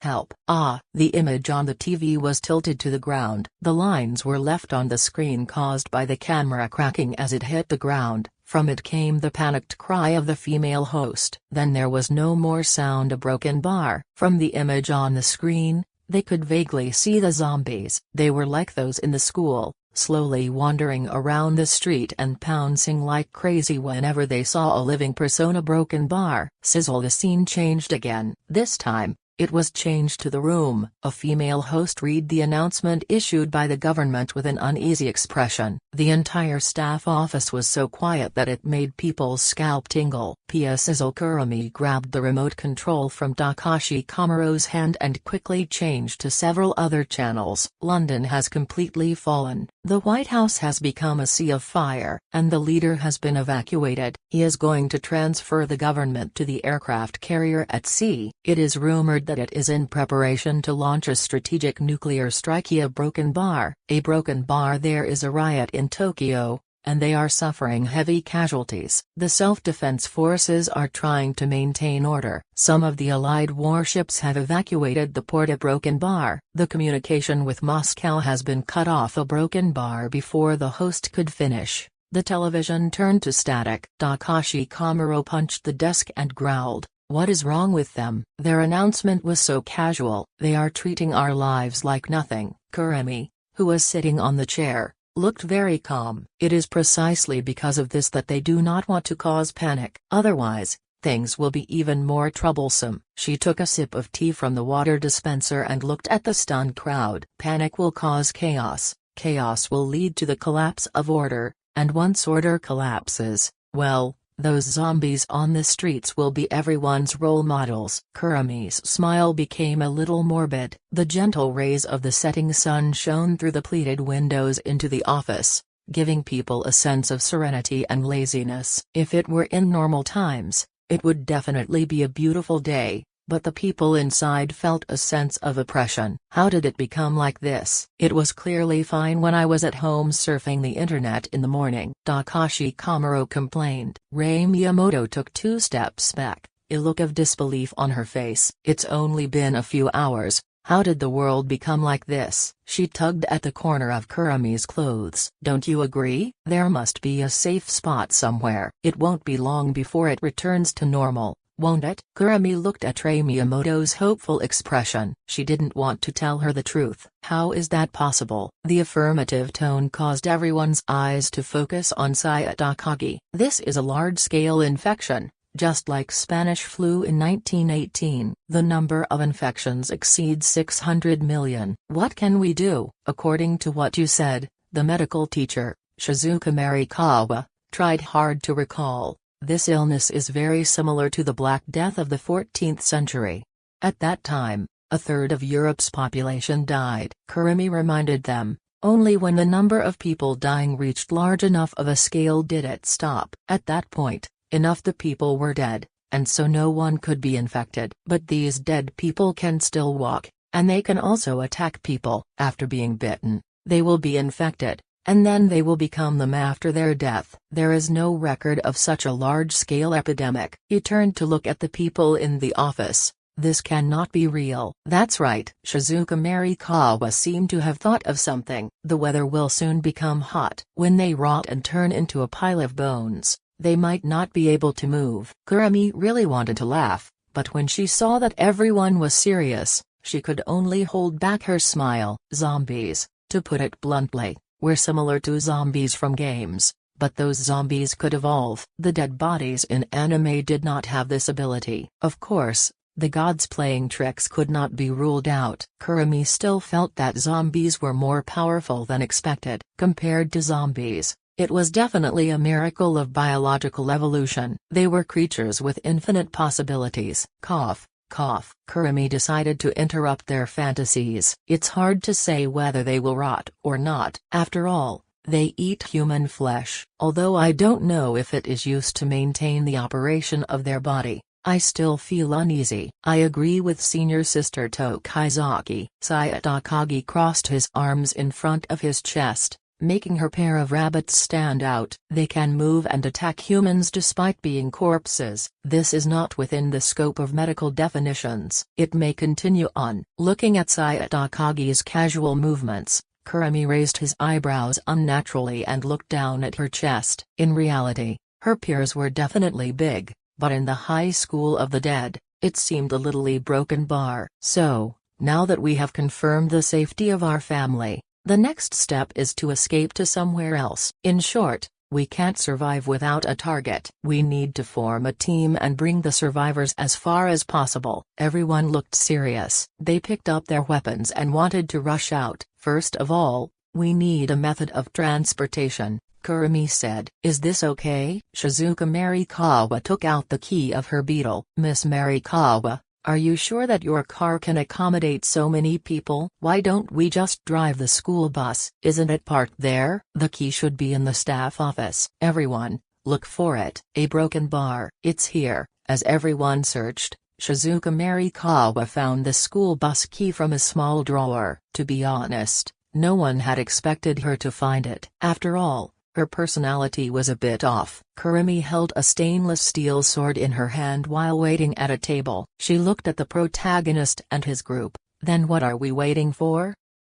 help. Ah, the image on the TV was tilted to the ground. The lines were left on the screen caused by the camera cracking as it hit the ground. From it came the panicked cry of the female host. Then there was no more sound. A broken bar. From the image on the screen, they could vaguely see the zombies. They were like those in the school, slowly wandering around the street and pouncing like crazy whenever they saw a living person. A broken bar. Sizzle. The scene changed again. This time, it was changed to the room. A female host read the announcement issued by the government with an uneasy expression. The entire staff office was so quiet that it made people's scalp tingle. Pia Sizzle. Kurumi grabbed the remote control from Takashi Komuro's hand and quickly changed to several other channels. London has completely fallen. The White House has become a sea of fire, and the leader has been evacuated. He is going to transfer the government to the aircraft carrier at sea. It is rumored that it is in preparation to launch a strategic nuclear strike. A broken bar. There is a riot in Tokyo, and they are suffering heavy casualties. The self-defense forces are trying to maintain order. Some of the Allied warships have evacuated the port. A broken bar. The communication with Moscow has been cut off. A broken bar. Before the host could finish, the television turned to static. Takashi Komuro punched the desk and growled, "What is wrong with them?" Their announcement was so casual. "They are treating our lives like nothing." Kurumi, who was sitting on the chair, looked very calm. "It is precisely because of this that they do not want to cause panic. Otherwise, things will be even more troublesome." She took a sip of tea from the water dispenser and looked at the stunned crowd. "Panic will cause chaos. Chaos will lead to the collapse of order, and once order collapses, well, those zombies on the streets will be everyone's role models." Kurumi's smile became a little morbid. The gentle rays of the setting sun shone through the pleated windows into the office, giving people a sense of serenity and laziness. If it were in normal times, it would definitely be a beautiful day, but the people inside felt a sense of oppression. "How did it become like this?" "It was clearly fine when I was at home surfing the internet in the morning," Takashi Komuro complained. Rei Miyamoto took 2 steps back, a look of disbelief on her face. "It's only been a few hours. How did the world become like this?" She tugged at the corner of Kurumi's clothes. "Don't you agree? There must be a safe spot somewhere. It won't be long before it returns to normal, won't it?" Kurumi looked at Rei Miyamoto's hopeful expression. She didn't want to tell her the truth. "How is that possible?" The affirmative tone caused everyone's eyes to focus on Sayataka. "This is a large-scale infection, just like Spanish flu in 1918. The number of infections exceeds 600 million. What can we do?" "According to what you said," the medical teacher, Shizuka Marikawa, tried hard to recall, "this illness is very similar to the Black Death of the 14th century. At that time, a third of Europe's population died. Kurumi reminded them, only when the number of people dying reached large enough of a scale did it stop. At that point, enough the people were dead, and so no one could be infected. But these dead people can still walk, and they can also attack people. After being bitten, they will be infected, and then they will become them after their death. There is no record of such a large-scale epidemic. He turned to look at the people in the office. This cannot be real. That's right. Shizuka Marikawa seemed to have thought of something. The weather will soon become hot. When they rot and turn into a pile of bones, they might not be able to move. Kurumi really wanted to laugh, but when she saw that everyone was serious, she could only hold back her smile. Zombies, to put it bluntly, were similar to zombies from games, but those zombies could evolve. The dead bodies in anime did not have this ability. Of course, the gods playing tricks could not be ruled out. Kurumi still felt that zombies were more powerful than expected. Compared to zombies, it was definitely a miracle of biological evolution. They were creatures with infinite possibilities. Cough, cough. Kurumi decided to interrupt their fantasies. It's hard to say whether they will rot or not. After all, they eat human flesh. Although I don't know if it is used to maintain the operation of their body, I still feel uneasy. I agree with senior sister Tokisaki. Sayatakagi crossed his arms in front of his chest, making her pair of rabbits stand out. They can move and attack humans despite being corpses. This is not within the scope of medical definitions. It may continue on. Looking at Sayatakagi's casual movements, Kurumi raised his eyebrows unnaturally and looked down at her chest. In reality, her peers were definitely big, but in the high school of the dead, it seemed a little broken bar. So, now that we have confirmed the safety of our family, the next step is to escape to somewhere else. In short, we can't survive without a target. We need to form a team and bring the survivors as far as possible. Everyone looked serious. They picked up their weapons and wanted to rush out. First of all, we need a method of transportation, Kurumi said. Is this okay? Shizuka Marikawa took out the key of her Beetle. Miss Marikawa, are you sure that your car can accommodate so many people? Why don't we just drive the school bus? Isn't it parked there? The key should be in the staff office. Everyone, look for it. A broken bar. It's here. As everyone searched, Shizuka Marikawa found the school bus key from a small drawer. To be honest, no one had expected her to find it. After all, her personality was a bit off. Kurumi held a stainless steel sword in her hand while waiting at a table. She looked at the protagonist and his group. Then what are we waiting for?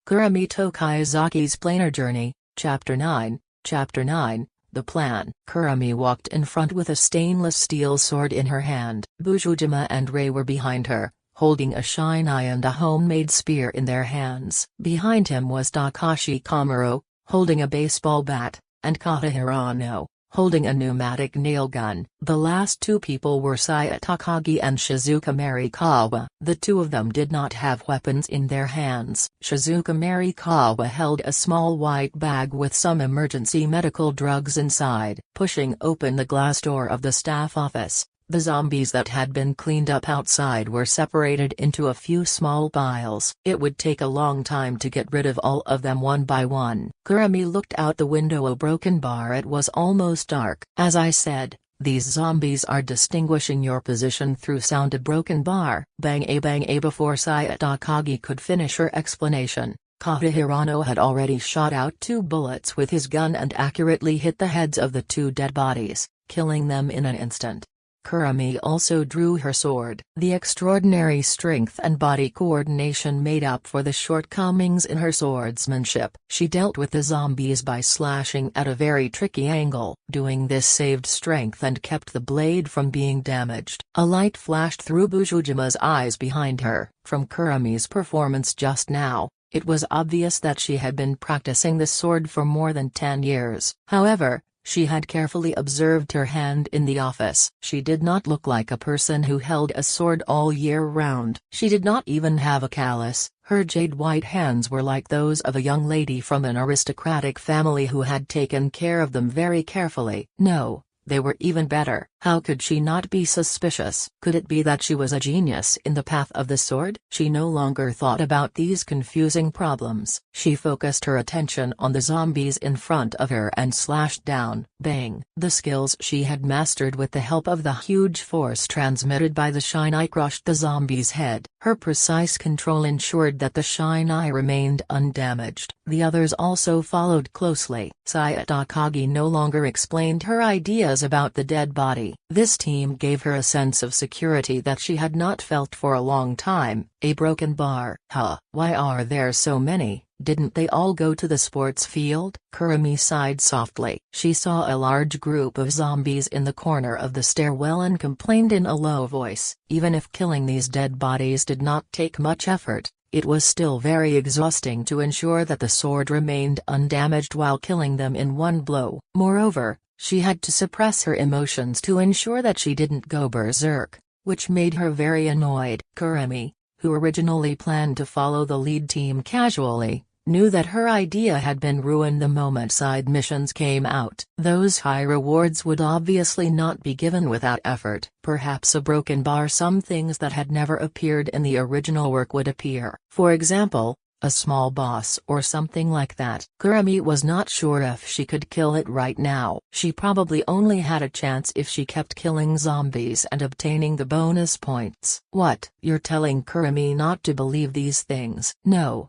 Kurumi Tokisaki's Planar Journey, Chapter 9, Chapter 9, The Plan. Kurumi walked in front with a stainless steel sword in her hand. Bujujima and Rei were behind her, holding a shinai and a homemade spear in their hands. Behind him was Takashi Komuro, holding a baseball bat, and Kata Hirano, holding a pneumatic nail gun. The last two people were Sayatakagi and Shizuka Marikawa. The two of them did not have weapons in their hands. Shizuka Marikawa held a small white bag with some emergency medical drugs inside. Pushing open the glass door of the staff office, the zombies that had been cleaned up outside were separated into a few small piles. It would take a long time to get rid of all of them one by one. Kurumi looked out the window. A broken bar. It was almost dark. As I said, these zombies are distinguishing your position through sound. A broken bar. Bang a. Before Sayatakagi could finish her explanation, Kata Hirano had already shot out 2 bullets with his gun and accurately hit the heads of the 2 dead bodies, killing them in an instant. Kurumi also drew her sword. The extraordinary strength and body coordination made up for the shortcomings in her swordsmanship. She dealt with the zombies by slashing at a very tricky angle. Doing this saved strength and kept the blade from being damaged. A light flashed through Bujujima's eyes behind her. From Kurumi's performance just now, it was obvious that she had been practicing the sword for more than 10 years. However, she had carefully observed her hand in the office. She did not look like a person who held a sword all year round. She did not even have a callus. Her jade white hands were like those of a young lady from an aristocratic family who had taken care of them very carefully. No, they were even better. How could she not be suspicious? Could it be that she was a genius in the path of the sword? She no longer thought about these confusing problems. She focused her attention on the zombies in front of her and slashed down. Bang! The skills she had mastered with the help of the huge force transmitted by the shine eye crushed the zombie's head. Her precise control ensured that the shine eye remained undamaged. The others also followed closely. Takagi no longer explained her ideas about the dead body. This team gave her a sense of security that she had not felt for a long time. A broken bar. Huh, why are there so many? Didn't they all go to the sports field? Kurumi sighed softly. She saw a large group of zombies in the corner of the stairwell and complained in a low voice. Even if killing these dead bodies did not take much effort, it was still very exhausting to ensure that the sword remained undamaged while killing them in one blow. Moreover, she had to suppress her emotions to ensure that she didn't go berserk, which made her very annoyed. Kurumi, who originally planned to follow the lead team casually, knew that her idea had been ruined the moment side missions came out. Those high rewards would obviously not be given without effort. Perhaps a broken bar, some things that had never appeared in the original work would appear. For example, a small boss or something like that. Kurumi was not sure if she could kill it right now. She probably only had a chance if she kept killing zombies and obtaining the bonus points. What? You're telling Kurumi not to believe these things? No.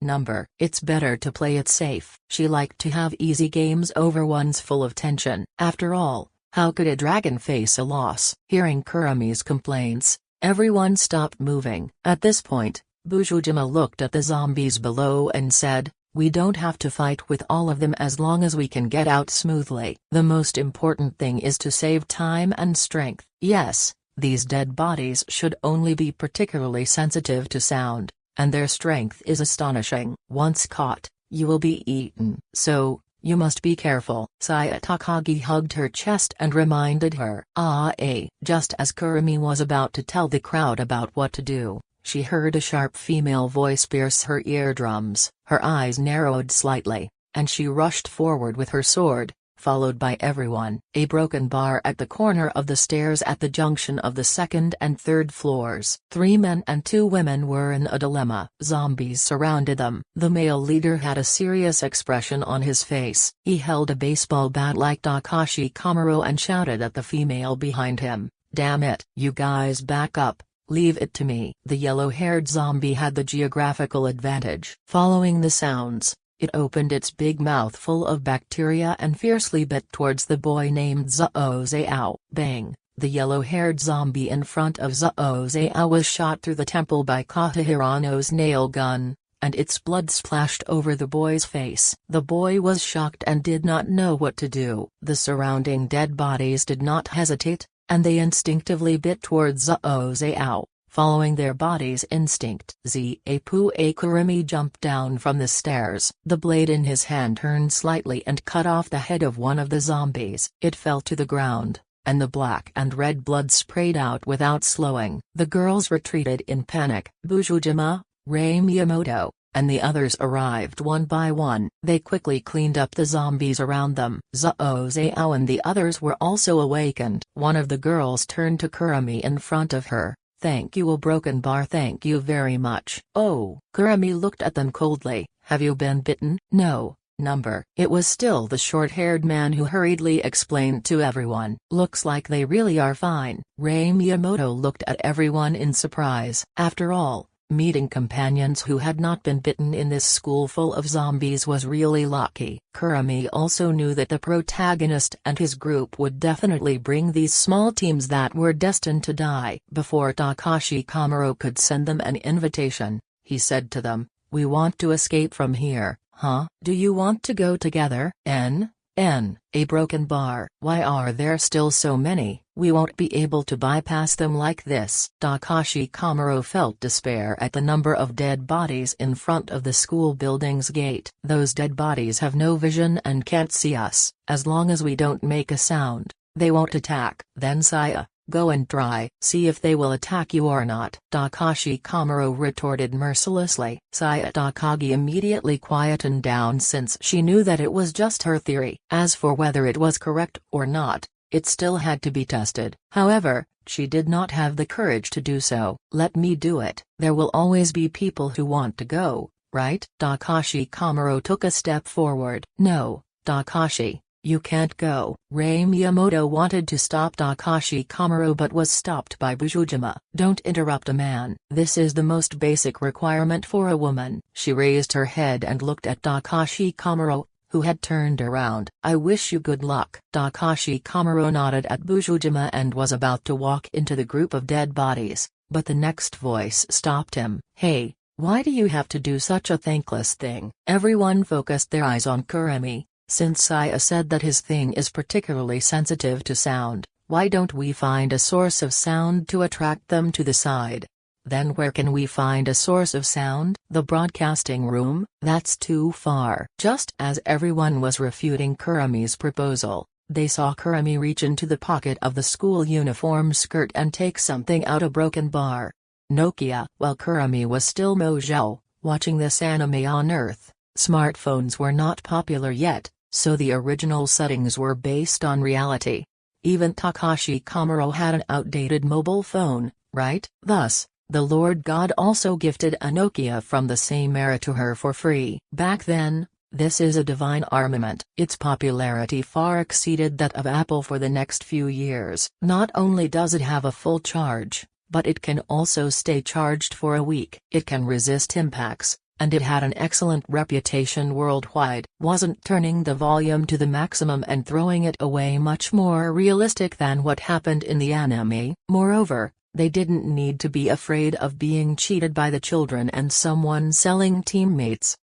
Number. It's better to play it safe. She liked to have easy games over ones full of tension. After all, how could a dragon face a loss? Hearing Kurumi's complaints, everyone stopped moving. At this point, Bujujima looked at the zombies below and said, "We don't have to fight with all of them as long as we can get out smoothly. The most important thing is to save time and strength." Yes, these dead bodies should only be particularly sensitive to sound, and their strength is astonishing. Once caught, you will be eaten. So, you must be careful. Takagi hugged her chest and reminded her. Just as Kurumi was about to tell the crowd about what to do, she heard a sharp female voice pierce her eardrums. Her eyes narrowed slightly, and she rushed forward with her sword, followed by everyone. A broken bar at the corner of the stairs at the junction of the second and third floors. 3 men and 2 women were in a dilemma. Zombies surrounded them. The male leader had a serious expression on his face. He held a baseball bat like Takashi Komuro and shouted at the female behind him, "Damn it! You guys back up. Leave it to me." The yellow-haired zombie had the geographical advantage. Following the sounds, it opened its big mouth full of bacteria and fiercely bit towards the boy named Zhao. Bang! The yellow-haired zombie in front of Zhao was shot through the temple by Katahirano's nail gun, and its blood splashed over the boy's face. The boy was shocked and did not know what to do. The surrounding dead bodies did not hesitate, and they instinctively bit towards Zhao. Following their body's instinct, Kurumi jumped down from the stairs. The blade in his hand turned slightly and cut off the head of one of the zombies. It fell to the ground, and the black and red blood sprayed out without slowing. The girls retreated in panic. Bujujima, Rei Miyamoto, and the others arrived one by one. They quickly cleaned up the zombies around them. Zhao and the others were also awakened. One of the girls turned to Kurumi in front of her. "Thank you, a broken bar, thank you very much." "Oh." Kurumi looked at them coldly. "Have you been bitten?" "No." "Number." It was still the short-haired man who hurriedly explained to everyone. "Looks like they really are fine." Rei Miyamoto looked at everyone in surprise. After all, meeting companions who had not been bitten in this school full of zombies was really lucky. Kurumi also knew that the protagonist and his group would definitely bring these small teams that were destined to die. Before Takashi Komuro could send them an invitation, he said to them, "We want to escape from here." "Huh? Do you want to go together?" A broken bar. "Why are there still so many? We won't be able to bypass them like this." Takashi Komuro felt despair at the number of dead bodies in front of the school building's gate. "Those dead bodies have no vision and can't see us. As long as we don't make a sound, they won't attack." Then Go and try. See if they will attack you or not. Takashi Komuro retorted mercilessly. Sayataka immediately quietened down since she knew that it was just her theory. As for whether it was correct or not, it still had to be tested. However, she did not have the courage to do so. Let me do it. There will always be people who want to go, right? Takashi Komuro took a step forward. No, Takashi. You can't go. Rei Miyamoto wanted to stop Takashi Komuro but was stopped by Bujujima. Don't interrupt a man. This is the most basic requirement for a woman. She raised her head and looked at Takashi Komuro, who had turned around. I wish you good luck. Takashi Komuro nodded at Bujujima and was about to walk into the group of dead bodies, but the next voice stopped him. Hey, why do you have to do such a thankless thing? Everyone focused their eyes on Kurumi. Since Saya said that his thing is particularly sensitive to sound, why don't we find a source of sound to attract them to the side? Then where can we find a source of sound? The broadcasting room? That's too far. Just as everyone was refuting Kurumi's proposal, they saw Kurumi reach into the pocket of the school uniform skirt and take something out, a broken bar. Nokia. While Kurumi was still Mojou, watching this anime on Earth, smartphones were not popular yet, so the original settings were based on reality. Even Takashi Komuro had an outdated mobile phone, right? Thus, the Lord God also gifted a Nokia from the same era to her for free. Back then, this is a divine armament. Its popularity far exceeded that of Apple for the next few years. Not only does it have a full charge, but it can also stay charged for a week. It can resist impacts, and it had an excellent reputation worldwide. Wasn't turning the volume to the maximum and throwing it away much more realistic than what happened in the anime? Moreover, they didn't need to be afraid of being cheated by the children and someone selling teammates.